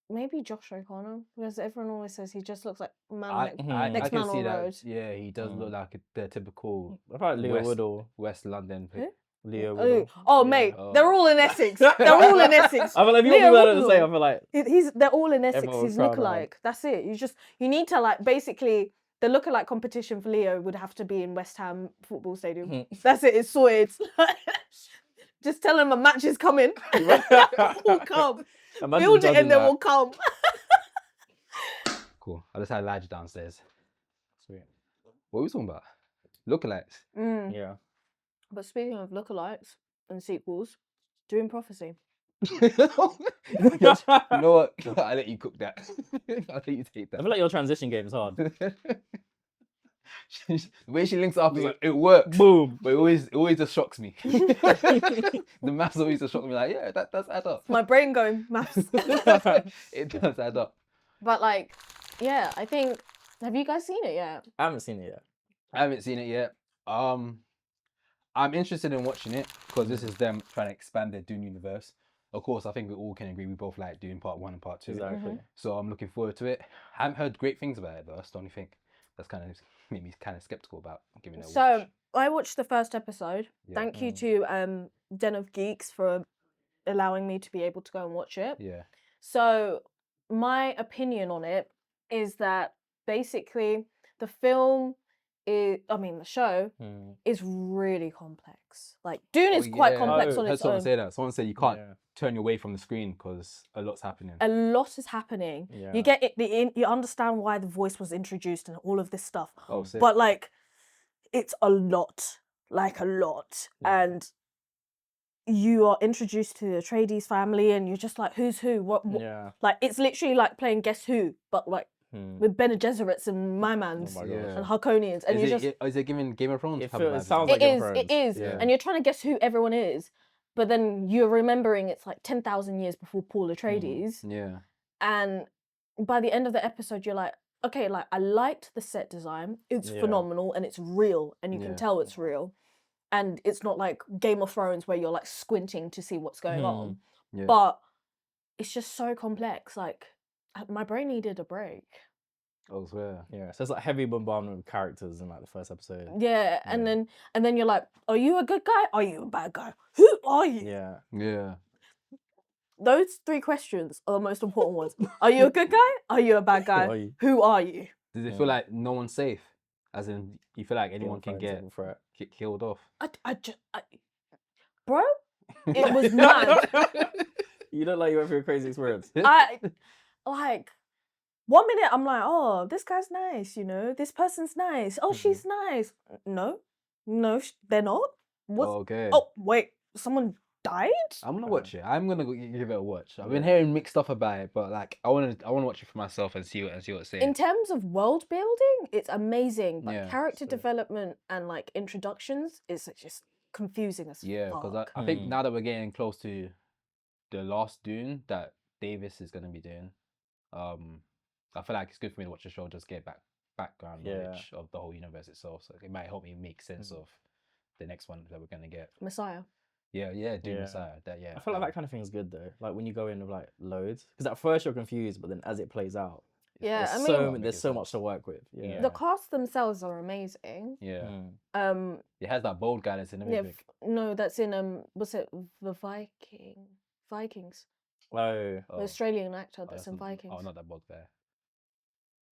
Speaker 3: maybe Josh O'Connor, because everyone always says he just looks like
Speaker 1: I
Speaker 3: next
Speaker 1: can
Speaker 3: man
Speaker 1: see
Speaker 3: on
Speaker 1: that.
Speaker 3: road.
Speaker 1: Yeah, he does look like the typical
Speaker 2: I feel like Leo
Speaker 1: West-
Speaker 2: Woodall.
Speaker 1: West London.
Speaker 3: Who?
Speaker 2: Leo
Speaker 3: Oh,
Speaker 2: Woodall.
Speaker 3: oh
Speaker 2: Yeah.
Speaker 3: mate,
Speaker 1: Oh.
Speaker 3: they're all in Essex. They're all in Essex.
Speaker 2: I feel like if you
Speaker 3: Leo
Speaker 2: want to say, I
Speaker 3: Woodall.
Speaker 2: feel like
Speaker 3: They're all in Essex.
Speaker 2: Everyone
Speaker 3: He's
Speaker 2: would crowd
Speaker 3: lookalike. That's it. You need to like basically the lookalike competition for Leo would have to be in West Ham football stadium. That's it. It's sorted. Just tell him a match is coming. We'll come.
Speaker 2: imagine
Speaker 3: Build it
Speaker 2: judging
Speaker 3: and then
Speaker 2: that.
Speaker 3: we'll come.
Speaker 1: Cool. I just had Lige downstairs.
Speaker 2: Sweet.
Speaker 1: What are we talking about? Lookalikes.
Speaker 2: Yeah.
Speaker 3: But speaking of lookalikes and sequels, Dune Prophecy.
Speaker 1: You know what? I'll let you cook that. I'll let you take
Speaker 2: I
Speaker 1: that.
Speaker 2: feel like your transition game is hard.
Speaker 1: The way she links up is like, it works.
Speaker 2: Boom.
Speaker 1: But it always just shocks me. The maths always just shock me like, yeah, that does add up.
Speaker 3: My brain going maths.
Speaker 1: It does add up.
Speaker 3: But like, yeah, I think Have you guys seen it yet?
Speaker 2: I haven't seen it yet.
Speaker 1: I haven't seen it yet. I'm interested in watching it because this is them trying to expand their Dune universe. Of course, I think we all can agree we both like Dune Part 1 and Part 2.
Speaker 2: Exactly.
Speaker 1: So I'm looking forward to it. I haven't heard great things about it though. That's the only thing that's kind of made me kind of skeptical about giving it a
Speaker 3: So
Speaker 1: watch.
Speaker 3: I watched the first episode.
Speaker 1: Yeah.
Speaker 3: Thank you to Den of Geeks for allowing me to be able to go and watch it.
Speaker 1: Yeah.
Speaker 3: So my opinion on it is that basically the film the show is really complex. Like Dune is quite complex on
Speaker 1: I heard
Speaker 3: its
Speaker 1: someone
Speaker 3: own.
Speaker 1: say that. Someone said you can't
Speaker 2: Yeah.
Speaker 1: turn away from the screen because a lot's happening.
Speaker 3: A lot is happening.
Speaker 2: Yeah.
Speaker 3: You get it. You understand why the voice was introduced and all of this stuff.
Speaker 1: Oh, sick.
Speaker 3: But like, it's a lot, like a lot, and you are introduced to the Atreides family, and you're just like, who's who? What?
Speaker 2: Yeah.
Speaker 3: Like, it's literally like playing Guess Who, but like with Bene Gesserits and Mymans
Speaker 2: Oh my gosh.
Speaker 3: and Harkonians, and
Speaker 1: is it giving Game of Thrones?
Speaker 2: It
Speaker 1: type of
Speaker 2: feels- it
Speaker 1: vibes?
Speaker 2: sounds
Speaker 3: it
Speaker 2: like Game
Speaker 3: is,
Speaker 2: of
Speaker 3: it
Speaker 2: Thrones.
Speaker 3: is,
Speaker 2: Yeah.
Speaker 3: and you're trying to guess who everyone is, but then you're remembering it's like 10,000 years before Paul Atreides,
Speaker 1: Yeah.
Speaker 3: and by the end of the episode, you're like, okay, like I liked the set design, it's
Speaker 2: Yeah.
Speaker 3: phenomenal, and it's real, and you
Speaker 1: Yeah.
Speaker 3: can tell it's real, and it's not like Game of Thrones where you're like squinting to see what's going on,
Speaker 1: Yeah.
Speaker 3: but it's just so complex. Like my brain needed a break.
Speaker 1: I swear.
Speaker 2: Yeah. So it's like heavy bombardment of characters in like the first episode.
Speaker 3: Yeah, and then you're like, are you a good guy? Are you a bad guy? Who are you?
Speaker 2: Yeah.
Speaker 1: Yeah.
Speaker 3: Those 3 questions are the most important ones. Are you a good guy? Are you a bad guy?
Speaker 2: are you?
Speaker 3: Who are you?
Speaker 1: Does it feel like no one's safe? As in, you feel like anyone can get
Speaker 2: threat.
Speaker 1: killed off?
Speaker 3: Bro, it was mad.
Speaker 2: You look like you went through a crazy experience.
Speaker 3: I like 1 minute I'm like, oh, this guy's nice, you know, this person's nice. Oh, she's nice. No, they're not. What?
Speaker 1: Okay.
Speaker 3: Oh, wait, someone died?
Speaker 1: I'm gonna watch it. I'm gonna give it a watch. I've been hearing mixed stuff about it, but like I wanna watch it for myself and see what it's saying.
Speaker 3: In terms of world building, it's amazing, but
Speaker 1: Yeah,
Speaker 3: character development and like introductions is just confusing as
Speaker 1: Yeah, because
Speaker 3: fuck.
Speaker 1: I think now that we're getting close to the last Dune that Davis is gonna be doing, I feel like it's good for me to watch the show, just get background knowledge of the whole universe itself. So it might help me make sense of the next one that we're gonna get.
Speaker 3: Messiah.
Speaker 1: Yeah, Dune Messiah.
Speaker 2: I feel like that kind of thing is good though. Like when you go in with like loads, because at first you're confused, but then as it plays out,
Speaker 3: Yeah, I mean,
Speaker 2: there's so much to work with. Yeah.
Speaker 3: the cast themselves are amazing.
Speaker 1: Yeah.
Speaker 3: Um,
Speaker 1: It has that bold guy that's in
Speaker 3: yeah,
Speaker 1: everything.
Speaker 3: no, that's in was it the Vikings?
Speaker 2: Oh.
Speaker 3: The Australian actor that's in Vikings.
Speaker 1: Oh, not that bold guy.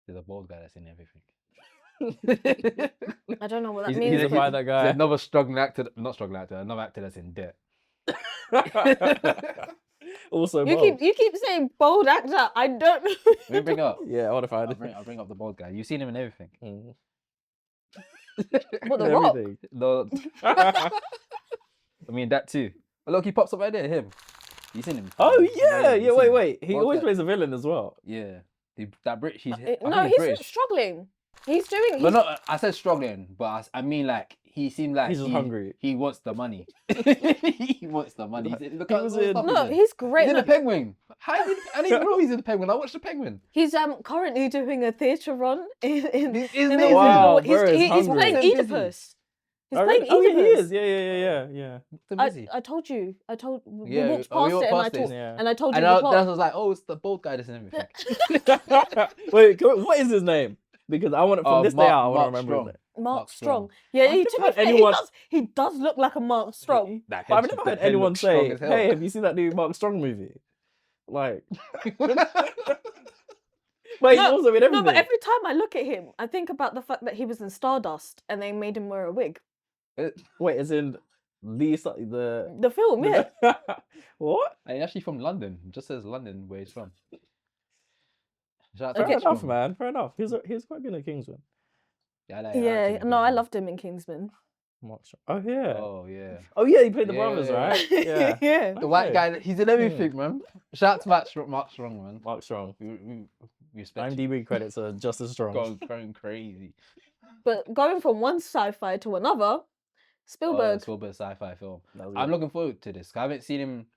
Speaker 1: There's a bold guy that's in everything.
Speaker 3: I don't know what that
Speaker 1: He's
Speaker 3: means.
Speaker 2: He's
Speaker 3: but-
Speaker 2: that guy.
Speaker 1: another another actor that's in debt.
Speaker 2: Also,
Speaker 3: you
Speaker 2: bold.
Speaker 3: keep saying bold actor. I don't know.
Speaker 1: Let me bring up.
Speaker 2: Yeah, I want to find
Speaker 1: I'll bring up the bold guy. You've seen him in everything.
Speaker 3: What, The Rock?
Speaker 2: Everything.
Speaker 1: No, I mean that too. But look, he pops up right there. Him. You seen him?
Speaker 2: Oh yeah,
Speaker 1: you
Speaker 2: yeah.
Speaker 1: seen him.
Speaker 2: Wait. He
Speaker 1: Bold
Speaker 2: always
Speaker 1: guy.
Speaker 2: plays a villain as well.
Speaker 1: Yeah, that Brit. He's
Speaker 3: No, he's struggling. He's doing.
Speaker 1: But no, I said struggling, but I mean like he seemed like
Speaker 2: He's just hungry.
Speaker 1: He wants the money. He wants the money. Look at
Speaker 2: was
Speaker 1: all the
Speaker 2: in-
Speaker 1: stuff
Speaker 3: No,
Speaker 1: in.
Speaker 3: he's great.
Speaker 1: He's in the
Speaker 3: Look,
Speaker 1: Penguin. How did I didn't even know he's in the Penguin. I watched the Penguin.
Speaker 3: he's currently doing a theatre run in
Speaker 1: He's
Speaker 3: in
Speaker 1: amazing.
Speaker 2: Wow,
Speaker 3: he's,
Speaker 2: bro is
Speaker 3: he's
Speaker 2: hungry.
Speaker 3: playing
Speaker 1: So busy.
Speaker 3: Oedipus. He's
Speaker 2: Oh,
Speaker 3: playing
Speaker 2: really? Oh, yeah, he
Speaker 3: Oedipus.
Speaker 2: is. Yeah.
Speaker 1: So busy.
Speaker 3: I told you. We
Speaker 1: Yeah,
Speaker 3: walked
Speaker 1: oh, we
Speaker 3: past
Speaker 1: walked
Speaker 3: it and I
Speaker 1: past it.
Speaker 3: told
Speaker 2: Yeah.
Speaker 3: and I told you
Speaker 1: And
Speaker 3: the
Speaker 1: I
Speaker 3: plot.
Speaker 1: was like, oh, it's the bold guy that's in everything.
Speaker 2: Wait, what is his name? Because I want from this day out, I want to
Speaker 1: Mark
Speaker 2: remember
Speaker 1: Strong.
Speaker 2: his name.
Speaker 3: Mark
Speaker 1: Strong.
Speaker 3: Strong. Yeah,
Speaker 2: I've
Speaker 3: to
Speaker 2: never
Speaker 3: be
Speaker 2: heard
Speaker 3: fair,
Speaker 2: anyone-
Speaker 3: he does look like a Mark Strong.
Speaker 1: That
Speaker 2: But I've
Speaker 1: head-
Speaker 2: never
Speaker 1: that
Speaker 2: heard
Speaker 1: head
Speaker 2: anyone
Speaker 1: looks strong
Speaker 2: say,
Speaker 1: as hell.
Speaker 2: "Hey, have you seen that new Mark Strong movie?" Like, wait, he's also in everything.
Speaker 3: No, but every time I look at him, I think about the fact that he was in Stardust and they made him wear a wig.
Speaker 2: Wait, as in the
Speaker 3: The film, yeah.
Speaker 2: What?
Speaker 1: And he's actually from London. It just says London where he's from. Shout out to
Speaker 2: Fair
Speaker 1: Mark
Speaker 2: enough,
Speaker 1: Strong.
Speaker 2: man. Fair enough. He was quite good at Kingsman.
Speaker 1: Yeah, I like
Speaker 3: Yeah,
Speaker 1: acting
Speaker 3: no, I
Speaker 1: Kingsman.
Speaker 3: loved him in Kingsman.
Speaker 2: Mark Strong. Oh yeah.
Speaker 1: Oh yeah.
Speaker 2: Oh yeah, he played the
Speaker 1: Yeah.
Speaker 2: brothers, right? Yeah.
Speaker 3: Yeah.
Speaker 1: The white
Speaker 2: Okay.
Speaker 1: guy, he's in everything, man. Shout out to Mark Strong, man.
Speaker 2: Mark Strong.
Speaker 1: We respect you.
Speaker 2: IMDb credits are just as strong.
Speaker 1: Going crazy.
Speaker 3: But going from one sci-fi to another, Spielberg.
Speaker 1: Spielberg Sci-Fi film.
Speaker 2: That was
Speaker 1: I'm
Speaker 2: good.
Speaker 1: looking forward to this. I haven't seen him.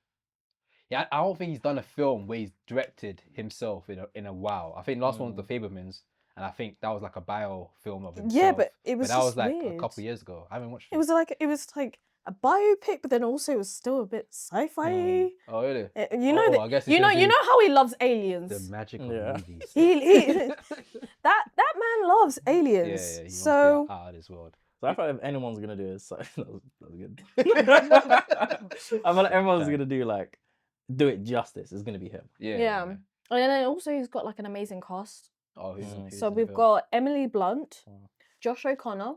Speaker 1: Yeah, I don't think he's done a film where he's directed himself in a while. I think last one was The Fabelmans, and I think that was like a biofilm of himself.
Speaker 3: Yeah, but it was
Speaker 1: that was
Speaker 3: just
Speaker 1: like a
Speaker 3: weird.
Speaker 1: couple years ago. I haven't watched it.
Speaker 3: It was like a biopic, but then also it was still a bit sci-fi.
Speaker 1: Oh really?
Speaker 3: You know
Speaker 1: I guess it's
Speaker 3: you
Speaker 1: gonna
Speaker 3: know
Speaker 1: do
Speaker 3: how he loves
Speaker 1: the
Speaker 3: aliens.
Speaker 1: magic of
Speaker 2: Yeah.
Speaker 1: movies.
Speaker 3: He that man loves
Speaker 1: yeah,
Speaker 3: aliens.
Speaker 1: he wants to
Speaker 3: So
Speaker 1: get out of this world.
Speaker 2: So I feel like if anyone's gonna do it, so that was good. I feel like everyone's gonna do it justice. It's gonna be him.
Speaker 3: yeah. And then also he's got like an amazing cast.
Speaker 1: Oh, who's
Speaker 3: So
Speaker 1: in the
Speaker 3: we've
Speaker 1: film?
Speaker 3: got Emily Blunt,
Speaker 2: Oh.
Speaker 3: Josh O'Connor,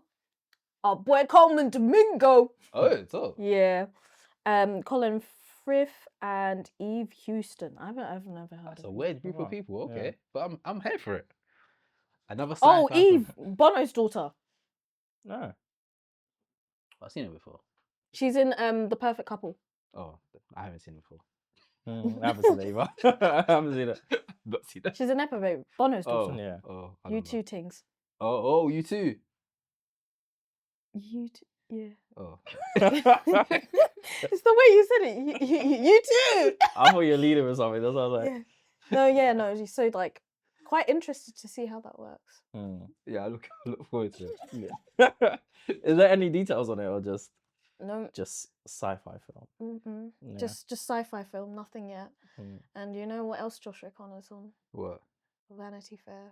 Speaker 3: our boy Coleman Domingo.
Speaker 1: Oh, it's all.
Speaker 3: Yeah. Colin Firth and Eve Houston. I've never heard
Speaker 1: That's
Speaker 3: of
Speaker 1: a
Speaker 3: them.
Speaker 1: weird group of
Speaker 2: wow.
Speaker 1: people.
Speaker 2: Yeah.
Speaker 1: Okay, but I'm here for it. Another
Speaker 3: Oh,
Speaker 1: sci-fi
Speaker 3: Eve,
Speaker 1: film.
Speaker 3: Bono's daughter.
Speaker 2: No.
Speaker 1: I've seen it before.
Speaker 3: She's in The Perfect Couple.
Speaker 1: Oh, I haven't seen it before.
Speaker 2: I haven't seen it either. I haven't seen it.
Speaker 1: Not seen that.
Speaker 3: She's an Nepo babe. Bono's daughter.
Speaker 1: Oh,
Speaker 2: Yeah.
Speaker 1: oh, I
Speaker 3: You
Speaker 1: don't know.
Speaker 3: two things.
Speaker 1: Oh, you too.
Speaker 3: You two, yeah.
Speaker 1: Oh,
Speaker 3: It's the way you said it. You too.
Speaker 2: I thought you were leading with something. That's what I was like.
Speaker 3: Yeah. No. So like, quite interested to see how that works.
Speaker 1: yeah. I look forward to it.
Speaker 2: Yeah. Is there any details on it or just
Speaker 3: No.
Speaker 2: sci-fi film? Yeah.
Speaker 3: Just sci-fi film. Nothing yet.
Speaker 2: Mm.
Speaker 3: And you know what else Josh O'Connor's on?
Speaker 1: What?
Speaker 3: Vanity Fair.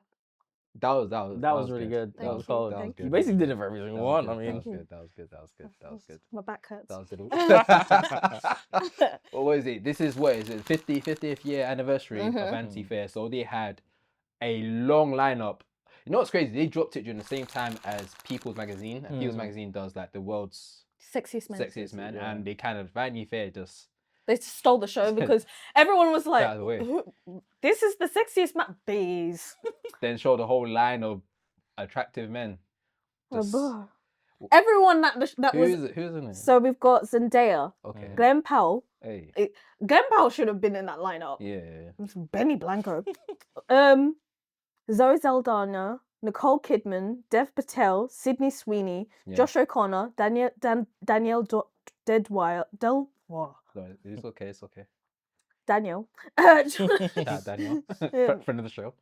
Speaker 1: That was
Speaker 2: really good.
Speaker 3: That was
Speaker 2: cold.
Speaker 3: thank
Speaker 2: You basically did it for every
Speaker 1: That
Speaker 2: single
Speaker 1: was
Speaker 2: one. I
Speaker 1: good,
Speaker 2: mean,
Speaker 1: that was good.
Speaker 3: My back hurts.
Speaker 1: That was it. What was it? This is what is it? 50th year anniversary of Vanity Fair. So they had a long lineup. You know what's crazy? They dropped it during the same time as People's Magazine, and People's Magazine does like the world's
Speaker 3: Sexiest man.
Speaker 1: man, and they kind of Vanity Fair just
Speaker 3: They stole the show because everyone was like,
Speaker 1: out of the way.
Speaker 3: "This is the sexiest man." Bees.
Speaker 1: then showed a whole line of attractive men. Just-
Speaker 3: Everyone that was.
Speaker 1: Who's in it?
Speaker 3: So we've got Zendaya,
Speaker 1: Okay.
Speaker 3: Glenn Powell.
Speaker 1: Hey.
Speaker 3: Glenn Powell should have been in that lineup.
Speaker 1: Yeah.
Speaker 3: Benny Blanco. Zoe Saldana, Nicole Kidman, Dev Patel, Sydney Sweeney,
Speaker 1: Yeah.
Speaker 3: Josh O'Connor, Danielle Deadwile.
Speaker 1: No, it's okay. It's okay.
Speaker 3: Daniel.
Speaker 1: Daniel,
Speaker 3: Yeah.
Speaker 1: friend of the show.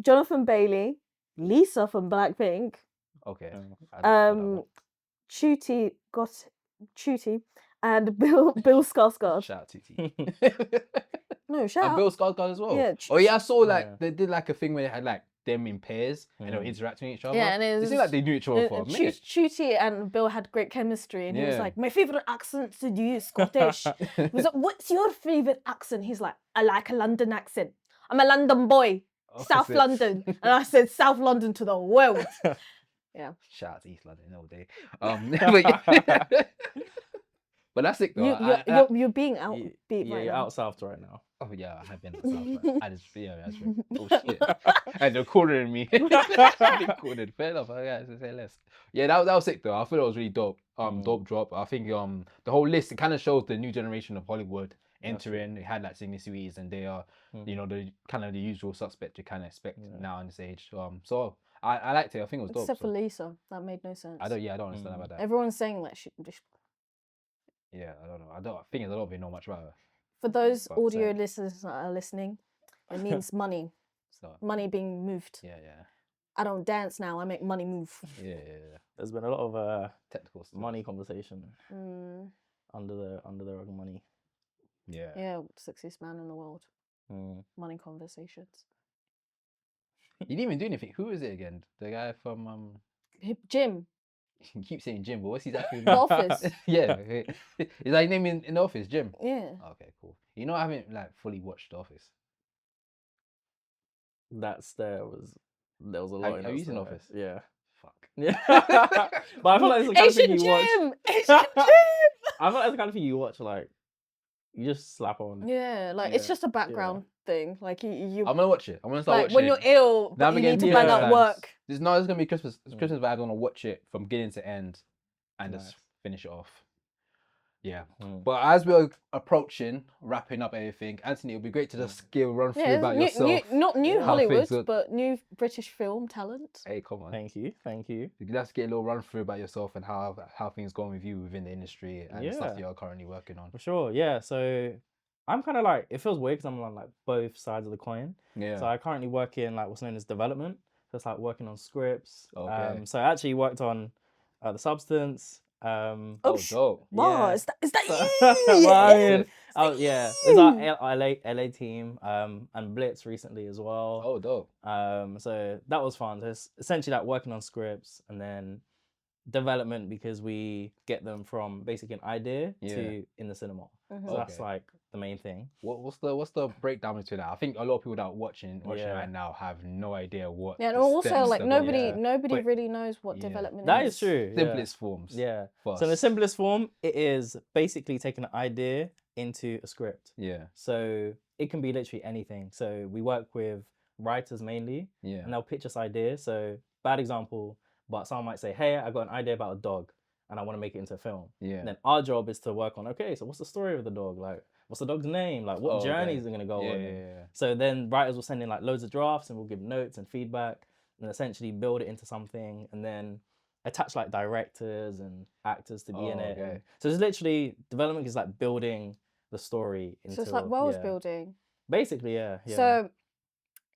Speaker 3: Jonathan Bailey, Lisa from Blackpink,
Speaker 1: Okay. I don't know.
Speaker 3: Chuti, and Bill Skarsgård.
Speaker 1: Shout out to T.
Speaker 3: No, shout
Speaker 1: And
Speaker 3: out.
Speaker 1: Bill Skarsgård as well.
Speaker 3: Yeah,
Speaker 1: Oh yeah, I saw like
Speaker 2: Yeah.
Speaker 1: they did like a thing where they had like them in pairs and they were interacting with each other.
Speaker 3: Yeah, and it
Speaker 1: it
Speaker 3: was
Speaker 1: seemed like they knew each other for a minute.
Speaker 3: Chuti and Bill had great chemistry, and he was
Speaker 1: Yeah.
Speaker 3: like, "My favorite accent to do is Scottish." He was like, "What's your favorite accent?" He's like, "I like a London accent. I'm a London boy, South
Speaker 1: Opposite.
Speaker 3: London," and I said, "South London to the world." Yeah.
Speaker 1: Shout out to East London all day. But, yeah. But that's it though.
Speaker 3: You're being outbeat
Speaker 2: Yeah,
Speaker 3: right
Speaker 2: you're
Speaker 3: now.
Speaker 2: out south right now.
Speaker 1: Oh yeah, I have been. I just that's right. Oh shit! And they're cornering me. Cornered. Fair enough. I gotta say less. Yeah, that was sick though. I thought it was really dope. Dope drop. I think the whole list, it kind of shows the new generation of Hollywood entering. It had like Sydney Sweeties, and they are you know the kind of the usual suspect you kind of expect now in this age. So I liked it. I think it was dope.
Speaker 3: Except for Lisa, that made no sense.
Speaker 1: I don't understand about that.
Speaker 3: Everyone's saying like
Speaker 1: Yeah, I don't know. I think I don't really know much about her.
Speaker 3: for those
Speaker 1: But,
Speaker 3: audio listeners that are listening, it means money.
Speaker 1: So
Speaker 3: Money being moved.
Speaker 1: yeah.
Speaker 3: I don't dance now. I make money move.
Speaker 1: Yeah.
Speaker 2: There's been a lot of
Speaker 1: Technical stuff.
Speaker 2: money conversation
Speaker 3: Mm,
Speaker 2: under the rug money.
Speaker 1: Yeah.
Speaker 3: yeah, sexiest man in the world.
Speaker 2: Mm.
Speaker 3: Money conversations.
Speaker 1: He didn't even do anything. Who is it again? The guy from
Speaker 3: Jim,
Speaker 1: you keep saying Jim, but what's his actual name?
Speaker 3: The Office.
Speaker 1: Yeah. Okay. Is that his name in The Office, Jim?
Speaker 3: Yeah.
Speaker 1: Okay, cool. You know I haven't like fully watched The Office.
Speaker 2: There was a lot in
Speaker 1: have you seen
Speaker 2: there.
Speaker 1: Office?
Speaker 2: Yeah.
Speaker 1: Fuck.
Speaker 2: Yeah. But I feel like it's the kind of thing
Speaker 3: Asian
Speaker 2: you watch.
Speaker 3: Jim! Asian Jim!
Speaker 2: I feel like it's the kind of thing you watch like you just slap on.
Speaker 3: Yeah, like it's
Speaker 2: Yeah,
Speaker 3: just a background thing. Like you
Speaker 1: I'm gonna watch it. I'm gonna start
Speaker 3: like
Speaker 1: watching
Speaker 3: when
Speaker 1: it.
Speaker 3: you're ill,
Speaker 1: Now
Speaker 3: but
Speaker 1: I'm
Speaker 3: you
Speaker 1: getting
Speaker 3: need to
Speaker 1: to
Speaker 3: bang
Speaker 1: Christmas
Speaker 3: out
Speaker 1: vibes.
Speaker 3: work.
Speaker 1: This is gonna be Christmas. It's Christmas vibes. I'm gonna watch it from beginning to end, and just
Speaker 2: Nice.
Speaker 1: finish it off. Yeah.
Speaker 2: Mm.
Speaker 1: But as we're approaching, wrapping up everything, Anthony, it'd be great to just run through
Speaker 3: Yeah,
Speaker 1: about yourself.
Speaker 3: not new
Speaker 2: Yeah.
Speaker 1: How things
Speaker 3: Hollywood,
Speaker 1: look.
Speaker 3: but new British film talent.
Speaker 1: Hey, come on.
Speaker 2: Thank you.
Speaker 1: Let's get a little run through about yourself and how things going with you within the industry and the stuff
Speaker 2: Yeah.
Speaker 1: you're currently working on.
Speaker 2: For sure, yeah. So I'm kind of like, it feels weird because I'm on like both sides of the coin.
Speaker 1: Yeah.
Speaker 2: So I currently work in like what's known as development. So it's like working on scripts.
Speaker 1: Okay.
Speaker 2: So I actually worked on The Substance.
Speaker 1: Oh, dope.
Speaker 3: Wow,
Speaker 2: yeah.
Speaker 3: is that
Speaker 2: So,
Speaker 3: you?
Speaker 2: well, I
Speaker 3: Yeah.
Speaker 2: mean, oh yeah,
Speaker 3: you.
Speaker 2: there's our LA team, and Blitz recently as well.
Speaker 1: Oh, dope.
Speaker 2: So that was fun. So it's essentially like working on scripts and then development because we get them from basically an idea
Speaker 1: Yeah.
Speaker 2: to in the cinema. So that's
Speaker 1: Okay.
Speaker 2: like the main thing.
Speaker 1: What's the breakdown between that? I think a lot of people that are watching
Speaker 2: Yeah.
Speaker 1: right now have no idea what.
Speaker 3: Yeah, and
Speaker 1: the
Speaker 3: also
Speaker 1: steps
Speaker 3: like
Speaker 1: they're going
Speaker 3: nobody
Speaker 1: through.
Speaker 3: nobody
Speaker 2: But-
Speaker 3: really knows what
Speaker 1: Yeah.
Speaker 3: development
Speaker 2: That
Speaker 3: is.
Speaker 2: is true.
Speaker 1: Simplest forms.
Speaker 2: Yeah.
Speaker 1: for
Speaker 2: So in the
Speaker 1: us.
Speaker 2: simplest form, it is basically taking an idea into a script.
Speaker 1: Yeah.
Speaker 2: So it can be literally anything. So we work with writers mainly,
Speaker 1: Yeah.
Speaker 2: and they'll pitch us ideas. So bad example, but someone might say, "Hey, I got an idea about a dog, and I want to make it into a film."
Speaker 1: Yeah.
Speaker 2: And then our job is to work on, okay, so what's the story of the dog? Like, what's the dog's name? Like, what
Speaker 1: Oh, okay.
Speaker 2: journeys are gonna go
Speaker 1: Yeah,
Speaker 2: on?
Speaker 1: yeah,
Speaker 2: And
Speaker 1: yeah.
Speaker 2: so then writers will send in like loads of drafts, and we'll give notes and feedback, and essentially build it into something, and then attach like directors and actors to be in
Speaker 1: Oh,
Speaker 2: it.
Speaker 1: okay.
Speaker 2: And so it's literally development is like building the story into.
Speaker 3: So it's like world
Speaker 2: yeah.
Speaker 3: building.
Speaker 2: Basically, yeah.
Speaker 3: So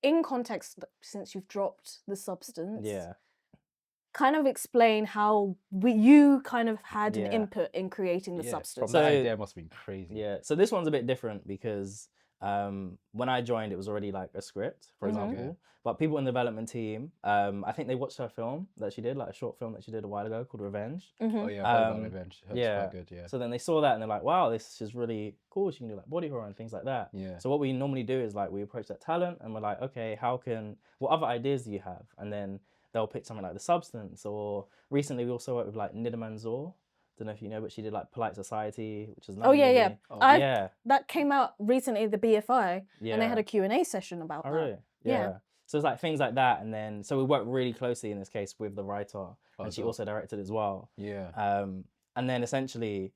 Speaker 3: in context, since you've dropped The Substance,
Speaker 2: yeah.
Speaker 3: kind of explain how you kind of had an
Speaker 2: Yeah.
Speaker 3: input in creating The
Speaker 1: Yeah,
Speaker 3: Substance.
Speaker 1: From that
Speaker 2: So-
Speaker 1: idea must have been crazy.
Speaker 2: Yeah, so this one's a bit different because when I joined, it was already like a script, for
Speaker 3: Mhm.
Speaker 2: example.
Speaker 1: Okay.
Speaker 2: But people in the development team, I think they watched her film that she did, like a short film that she did a while ago called Revenge.
Speaker 3: Mhm.
Speaker 1: Oh yeah, I heard about
Speaker 2: Um,
Speaker 1: Revenge. Heard
Speaker 2: yeah.
Speaker 1: it's quite good. Yeah.
Speaker 2: So then they saw that and they're like, wow, this is really cool. She can do like body horror and things like that.
Speaker 1: Yeah.
Speaker 2: So what we normally do is like we approach that talent and we're like, okay, what other ideas do you have? And then they'll pick something like The Substance. Or recently we also worked with like Nida Manzoor. Don't know if you know, but she did like Polite Society, which is another
Speaker 3: Oh yeah, yeah.
Speaker 2: movie.
Speaker 1: Oh,
Speaker 3: I that came out recently at the BFI,
Speaker 2: Yeah.
Speaker 3: and they had a Q&A session about
Speaker 2: Oh,
Speaker 3: that.
Speaker 2: really?
Speaker 3: Yeah.
Speaker 2: So it's like things like that, and then so we work really closely in this case with the writer, and she
Speaker 1: dope.
Speaker 2: also directed as well.
Speaker 1: Yeah.
Speaker 2: And then essentially,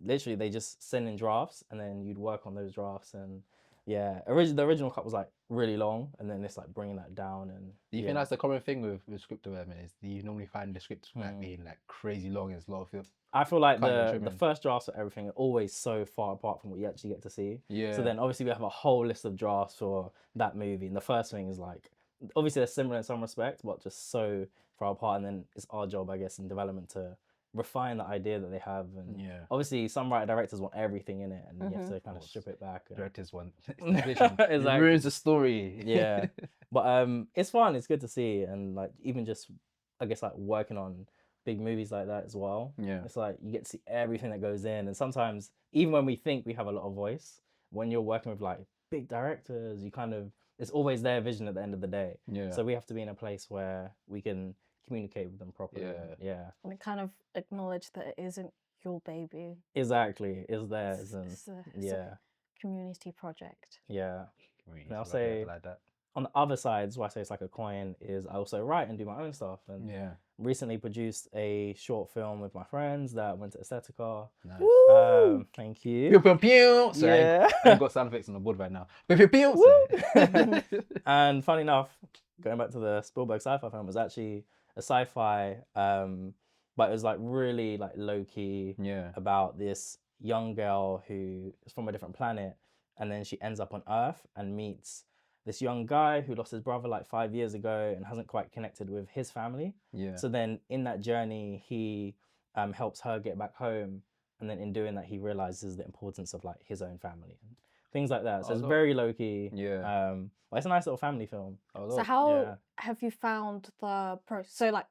Speaker 2: literally, they just send in drafts, and then you'd work on those drafts, and yeah, the original cut was like really long, and then it's like bringing that down. And
Speaker 1: Do you think that's the common thing with script development? Is do you normally find the scripts like being like crazy long and it's a lot of it?
Speaker 2: I feel like
Speaker 1: Cutting and
Speaker 2: the
Speaker 1: trimming.
Speaker 2: first drafts of everything are always so far apart from what you actually get to see.
Speaker 1: Yeah.
Speaker 2: So then obviously we have a whole list of drafts for that movie, and the first thing is like obviously they're similar in some respects, but just so far apart. And then it's our job, I guess, in development to refine the idea that they have. And
Speaker 1: Yeah.
Speaker 2: obviously some writer directors want everything in it, and you have to kind of
Speaker 1: course.
Speaker 2: strip it back. And,
Speaker 1: Directors want it's the vision. It
Speaker 2: Exactly.
Speaker 1: ruins the story.
Speaker 2: yeah, but it's fun. It's good to see, and like even just I guess like working on big movies like that as well.
Speaker 1: Yeah.
Speaker 2: It's like you get to see everything that goes in, and sometimes even when we think we have a lot of voice, when you're working with like big directors, you kind of it's always their vision at the end of the day.
Speaker 1: Yeah.
Speaker 2: So we have to be in a place where we can communicate with them properly. Yeah.
Speaker 3: And kind of acknowledge that it isn't your baby.
Speaker 2: Exactly. It's theirs, and
Speaker 3: It's a
Speaker 2: yeah,
Speaker 3: community project.
Speaker 2: yeah.
Speaker 1: Really,
Speaker 2: And I'll
Speaker 1: like
Speaker 2: say-
Speaker 1: like that.
Speaker 2: On the other sides, why I say it's like a coin is I also write and do my own stuff, and
Speaker 1: Yeah.
Speaker 2: recently produced a short film with my friends that went to Aesthetica.
Speaker 1: Nice.
Speaker 2: Thank you.
Speaker 1: Pew pew pew. Sorry,
Speaker 2: Yeah.
Speaker 1: I ain't got sound effects on the board right now. Pew pew pew. Sorry.
Speaker 2: And funny enough, going back to the Spielberg Sci-Fi film, it was actually a sci-fi, but it was like really like low key
Speaker 1: Yeah.
Speaker 2: about this young girl who is from a different planet, and then she ends up on Earth and meets this young guy who lost his brother like 5 years ago and hasn't quite connected with his family.
Speaker 1: Yeah.
Speaker 2: So then in that journey, he helps her get back home, and then in doing that, he realizes the importance of like his own family and things like that. So
Speaker 1: Oh,
Speaker 2: it's
Speaker 1: dope.
Speaker 2: very low key.
Speaker 1: Yeah.
Speaker 2: But it's a nice little family film.
Speaker 1: Oh,
Speaker 3: So
Speaker 1: dope.
Speaker 3: how
Speaker 2: Yeah.
Speaker 3: have you found the process? So like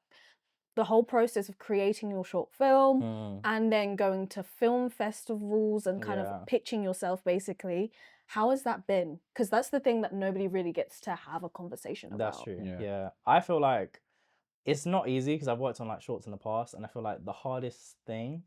Speaker 3: the whole process of creating your short film
Speaker 2: Mm.
Speaker 3: and then going to film festivals and kind
Speaker 2: Yeah.
Speaker 3: of pitching yourself basically. How has that been? Because that's the thing that nobody really gets to have a conversation about.
Speaker 2: That's true.
Speaker 1: Yeah.
Speaker 2: Yeah. I feel like it's not easy because I've worked on like shorts in the past, and I feel like the hardest thing,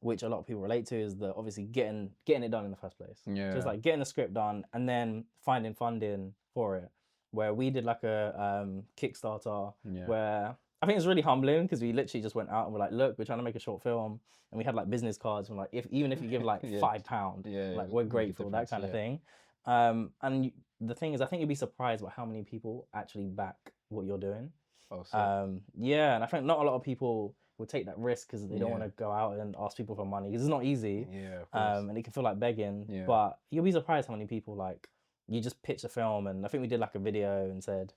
Speaker 2: which a lot of people relate to, is the obviously getting it done in the first place.
Speaker 1: Yeah.
Speaker 2: Just like getting the script done and then finding funding for it. Where we did like a Kickstarter
Speaker 1: Yeah.
Speaker 2: where I think it's really humbling because we literally just went out and we're like, look, we're trying to make a short film, and we had like business cards and like even if you give like
Speaker 1: Yeah.
Speaker 2: £5,
Speaker 1: Yeah,
Speaker 2: like
Speaker 1: it
Speaker 2: we're
Speaker 1: make a
Speaker 2: grateful, that
Speaker 1: difference,
Speaker 2: kind of
Speaker 1: yeah.
Speaker 2: thing. The thing is, I think you'd be surprised by how many people actually back what you're doing.
Speaker 1: Oh, so
Speaker 2: Yeah, and I think not a lot of people will take that risk because they don't
Speaker 1: Yeah.
Speaker 2: want to go out and ask people for money because it's not easy.
Speaker 1: Yeah, of course.
Speaker 2: And it can feel like begging.
Speaker 1: Yeah.
Speaker 2: But you'll be surprised how many people like you just pitch a film, and I think we did like a video and said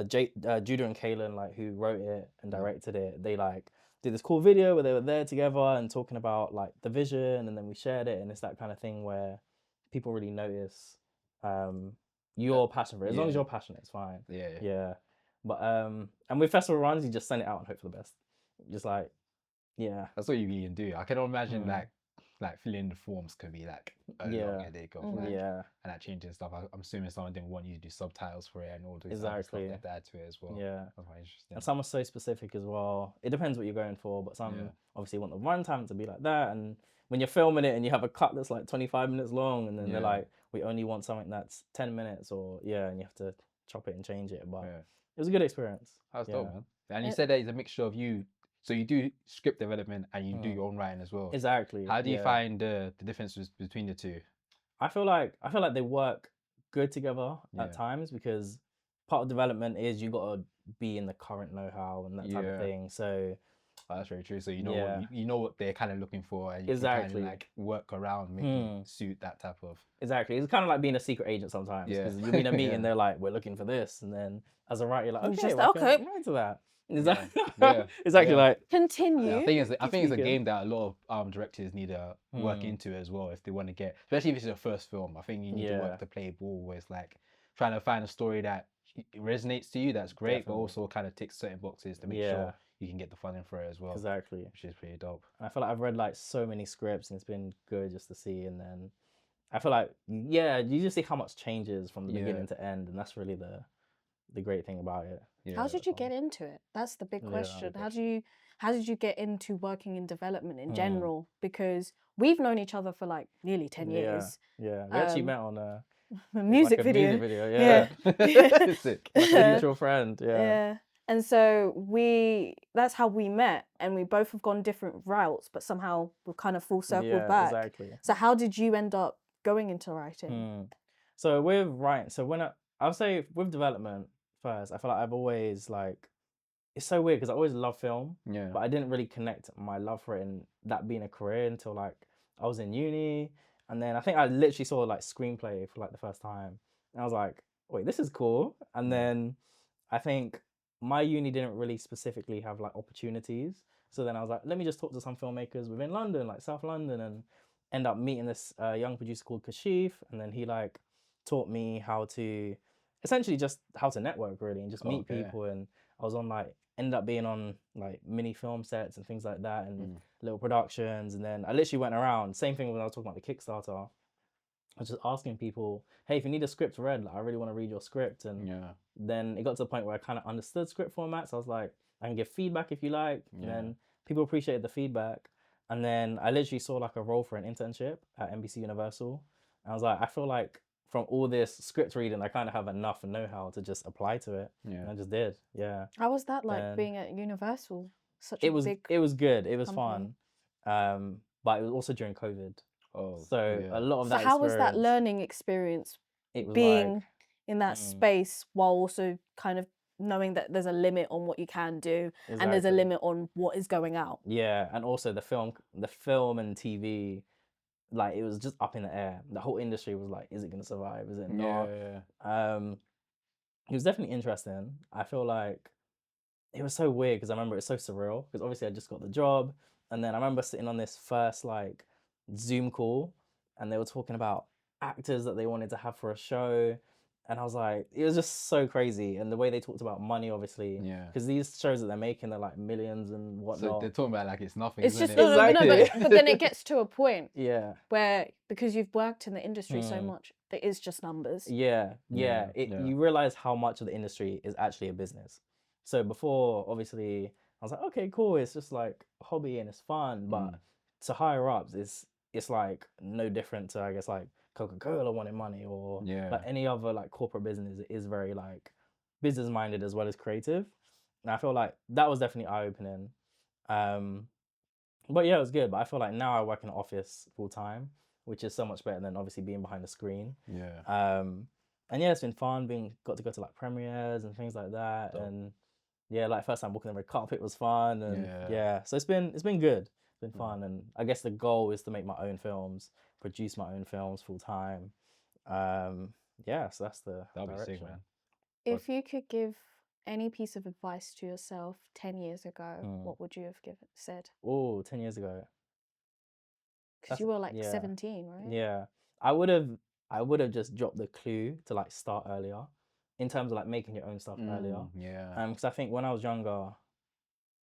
Speaker 2: Judah and Kaylin, like who wrote it and directed it, they like did this cool video where they were there together and talking about like the vision, and then we shared it, and it's that kind of thing where people really notice your passion for it. As long as
Speaker 1: Yeah.
Speaker 2: you're passionate, it's fine.
Speaker 1: Yeah.
Speaker 2: Yeah. But and with festival runs, you just send it out and hope for the best. Just like, yeah.
Speaker 1: That's what you can do. I can imagine like filling the forms could be like a long headache of like,
Speaker 2: Yeah.
Speaker 1: and like changing stuff. I'm assuming someone didn't want you to do subtitles for it and all this other stuff
Speaker 2: Exactly.
Speaker 1: that they add to it as well.
Speaker 2: Yeah.
Speaker 1: That's quite interesting.
Speaker 2: And some are so specific as well. It depends what you're going for, but some obviously want the runtime to be like that. And when you're filming it and you have a cut that's like 25 minutes long, and then they're like, we only want something that's 10 minutes, or and you have to chop it and change it. But it was a good experience.
Speaker 1: That's dope, man. And you said that it's a mixture of you. So you do script development and you do your own writing as well.
Speaker 2: Exactly.
Speaker 1: How do you find the differences between the two?
Speaker 2: I feel like they work good together at times, because part of development is you got to be in the current know-how and that type of thing. So
Speaker 1: that's very true. So you know what you know what they're kind of looking for, and you can kind of like work around making suit that type of.
Speaker 2: Exactly. It's kind of like being a secret agent sometimes, because you'll be in a meeting, they're like, we're looking for this, and then as a writer, you're like, okay, okay, right to that. Exactly. Like
Speaker 3: continue.
Speaker 1: Yeah, I think it's a game that a lot of directors need to work into as well if they want to get, especially if it's your first film. I think you need to work to play ball, where it's like trying to find a story that resonates to you. That's great, but also kind of ticks certain boxes to make sure you can get the funding for it as well.
Speaker 2: Exactly.
Speaker 1: Which is pretty dope.
Speaker 2: And I feel like I've read like so many scripts, and it's been good just to see. And then I feel like you just see how much changes from the beginning to end, and that's really the great thing about it.
Speaker 3: How did you get into it? That's the big question. How did you get into working in development in general? Because we've known each other for like nearly 10 years.
Speaker 2: Yeah, we actually met on a
Speaker 3: music
Speaker 2: like
Speaker 3: video.
Speaker 2: Music video, yeah.
Speaker 1: Sick.
Speaker 2: Like a mutual friend,
Speaker 3: Yeah. And so that's how we met, and we both have gone different routes, but somehow we've kind of full circled back.
Speaker 2: Exactly.
Speaker 3: So how did you end up going into writing?
Speaker 2: So with writing, I'll say with development first, I feel like I've always like, it's so weird because I always loved film, but I didn't really connect my love for it and that being a career until like I was in uni. And then I think I literally saw like screenplay for like the first time, and I was like, wait, this is cool. And then I think my uni didn't really specifically have like opportunities. So then I was like, let me just talk to some filmmakers within London, like South London, and end up meeting this young producer called Kashif. And then he like taught me how to network really, and just meet people. And I was on like, ended up being on like mini film sets and things like that, and little productions. And then I literally went around, same thing when I was talking about the Kickstarter. I was just asking people, hey, if you need a script read, like, I really want to read your script. And then it got to the point where I kind of understood script formats. I was like, I can give feedback if you like. And then people appreciated the feedback. And then I literally saw like a role for an internship at NBC Universal. And I was like, I feel like from all this script reading, I kind of have enough and know-how to just apply to it. And I just did. Yeah.
Speaker 3: How was that like, being at Universal?
Speaker 2: It was good. It was fun. But it was also during COVID. A lot of that.
Speaker 3: So how was that learning experience?
Speaker 2: It was
Speaker 3: being
Speaker 2: like,
Speaker 3: in that space while also kind of knowing that there's a limit on what you can do and there's a limit on what is going out.
Speaker 2: Yeah, and also the film and TV, like it was just up in the air. The whole industry was like, is it gonna survive? Is it not? It was definitely interesting. I feel like it was so weird because I remember it's so surreal because obviously I just got the job, and then I remember sitting on this first like Zoom call, and they were talking about actors that they wanted to have for a show, and I was like, it was just so crazy. And the way they talked about money, obviously, because these shows that they're making, they're like millions and whatnot.
Speaker 1: So they're talking about like it's nothing.
Speaker 3: It's just
Speaker 2: Exactly.
Speaker 3: but then it gets to a point
Speaker 2: where
Speaker 3: because you've worked in the industry so much, there is just numbers.
Speaker 2: You realize how much of the industry is actually a business. So before, obviously, I was like, okay, cool, it's just like a hobby and it's fun, but to higher ups, it's like no different to, I guess, like Coca-Cola wanting money or like any other like corporate business. It is very like business minded as well as creative, and I feel like that was definitely eye-opening. But yeah, it was good. But I feel like now I work in an office full time, which is so much better than obviously being behind the screen. And yeah, it's been fun. Got to go to like premieres and things like that. And yeah, like first time walking the red carpet was fun, and
Speaker 1: Yeah.
Speaker 2: so it's been good. It's been fun, and I guess the goal is to make my own films, produce my own films full time. Yeah, so that's the
Speaker 1: That'll be
Speaker 2: direction.
Speaker 1: sick, man.
Speaker 3: If you could give any piece of advice to yourself 10 years ago,
Speaker 2: Hmm.
Speaker 3: what would you have said?
Speaker 2: Oh, 10 years ago.
Speaker 3: Because
Speaker 2: That's-
Speaker 3: you were like
Speaker 2: yeah.
Speaker 3: 17, right?
Speaker 2: Yeah, I would have just dropped the clue to like start earlier, in terms of like making your own stuff earlier.
Speaker 1: Yeah.
Speaker 2: Because I think when I was younger,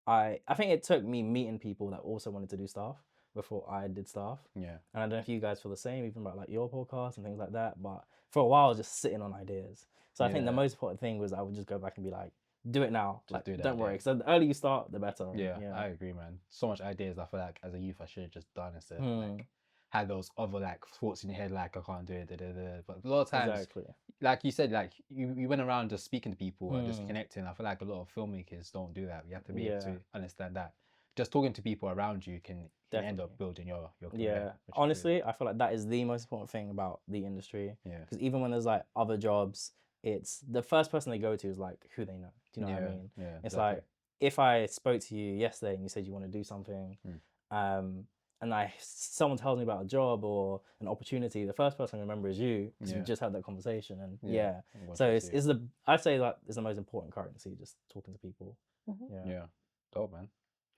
Speaker 2: I think it took me meeting people that also wanted to do stuff before I did stuff.
Speaker 1: Yeah.
Speaker 2: And I don't know if you guys feel the same, even about like your podcast and things like that. But for a while, I was just sitting on ideas. So I think the
Speaker 1: Yeah.
Speaker 2: most important thing was I would just go back and be like, do it now.
Speaker 1: Just
Speaker 2: Like,
Speaker 1: do that,
Speaker 2: don't worry.
Speaker 1: yeah.
Speaker 2: So the earlier you start, the better.
Speaker 1: Yeah,
Speaker 2: Yeah.
Speaker 1: I agree, man. So much ideas I feel like as a youth I should have just done instead of
Speaker 2: Hmm.
Speaker 1: like had those other like thoughts in your head like I can't do it, da, da, da. But a lot of times,
Speaker 2: Exactly.
Speaker 1: like you said, like you went around just speaking to people and just
Speaker 2: Hmm.
Speaker 1: connecting. I feel like a lot of filmmakers don't do that. You have to be able
Speaker 2: Yeah.
Speaker 1: to understand that just talking to people around you can end
Speaker 2: Definitely.
Speaker 1: up building your career.
Speaker 2: Yeah,
Speaker 1: which is good.
Speaker 2: honestly, I feel like that is the most important thing about the industry.
Speaker 1: Yeah.
Speaker 2: Because even when there's like other jobs, it's the first person they go to is like who they know. Do you know what I mean?
Speaker 1: Yeah.
Speaker 2: It's
Speaker 1: exactly.
Speaker 2: like if I spoke to you yesterday and you said you want to do something, and someone tells me about a job or an opportunity, the first person I remember is you because we
Speaker 1: Yeah.
Speaker 2: just had that conversation. And
Speaker 1: Yeah.
Speaker 2: so it's the I'd say that is the most important currency, just talking to people.
Speaker 3: Mhm.
Speaker 1: Yeah. Dope, man.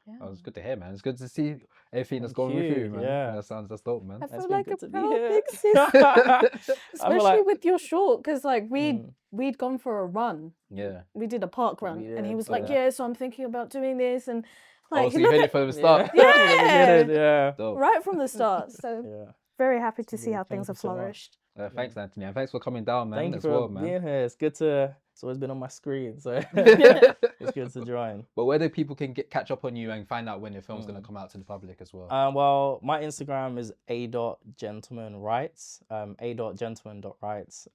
Speaker 3: Yeah.
Speaker 1: Oh, it's good to hear, man. It's good to see everything that's
Speaker 2: Thank
Speaker 1: going with you,
Speaker 2: you,
Speaker 1: man.
Speaker 2: yeah.
Speaker 1: That's dope, man.
Speaker 3: I
Speaker 2: It's
Speaker 3: feel
Speaker 2: been
Speaker 3: like
Speaker 2: good
Speaker 3: a
Speaker 2: to be
Speaker 3: proud
Speaker 2: here.
Speaker 3: big sister.
Speaker 2: I feel
Speaker 3: Especially
Speaker 2: like-
Speaker 3: with your short, because like
Speaker 2: Mm.
Speaker 3: we'd gone for a run.
Speaker 1: Yeah.
Speaker 3: We did a park run,
Speaker 2: We
Speaker 3: and he
Speaker 2: did,
Speaker 3: was like,
Speaker 2: yeah.
Speaker 3: "Yeah, so I'm thinking about doing this," and like,
Speaker 1: Oh, so you
Speaker 3: look
Speaker 1: heard it
Speaker 3: at
Speaker 1: from the start.
Speaker 3: Yeah.
Speaker 2: yeah.
Speaker 1: Dope.
Speaker 3: right from the start. So
Speaker 2: Yeah.
Speaker 3: very happy to see
Speaker 2: Yeah,
Speaker 3: how
Speaker 2: thank
Speaker 3: things
Speaker 2: you
Speaker 3: have
Speaker 2: so much.
Speaker 3: flourished.
Speaker 1: Thanks, Anthony, and thanks for coming down, man.
Speaker 2: Thank you
Speaker 1: as
Speaker 2: for
Speaker 1: well, man.
Speaker 2: being here. It's good to. It's always been on my screen, so it's good to join.
Speaker 1: But whether people can catch up on you and find out when your film's gonna come out to the public as well.
Speaker 2: Well, my Instagram is a.gentlemanwrites, a.gentleman.writes.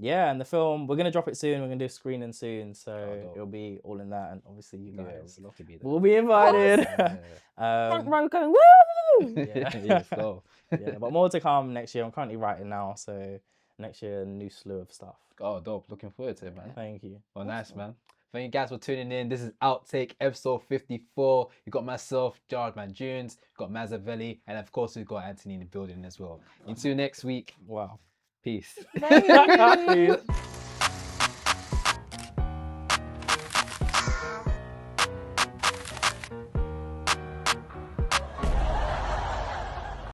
Speaker 2: Yeah, and the film we're gonna drop it soon. We're gonna do a screening soon, so
Speaker 1: dope.
Speaker 2: it'll be all in that, and obviously you
Speaker 1: Yeah,
Speaker 2: guys
Speaker 1: we'd love to be there.
Speaker 2: will be invited.
Speaker 3: Front row going, woo!
Speaker 2: Yeah.
Speaker 1: Yes, go.
Speaker 2: Yeah, but more to come next year. I'm currently writing now, so next year a new slew of stuff.
Speaker 1: Oh, dope. Looking forward to it, man.
Speaker 2: Thank you.
Speaker 1: Well, nice, man. Thank you guys for tuning in. This is Outtake episode 54. You got myself, Jared Junes, got Mazavelli, and of course we've got Anthony in the building as well. Until next week.
Speaker 2: Wow.
Speaker 1: Peace.
Speaker 3: Bye.
Speaker 2: Peace.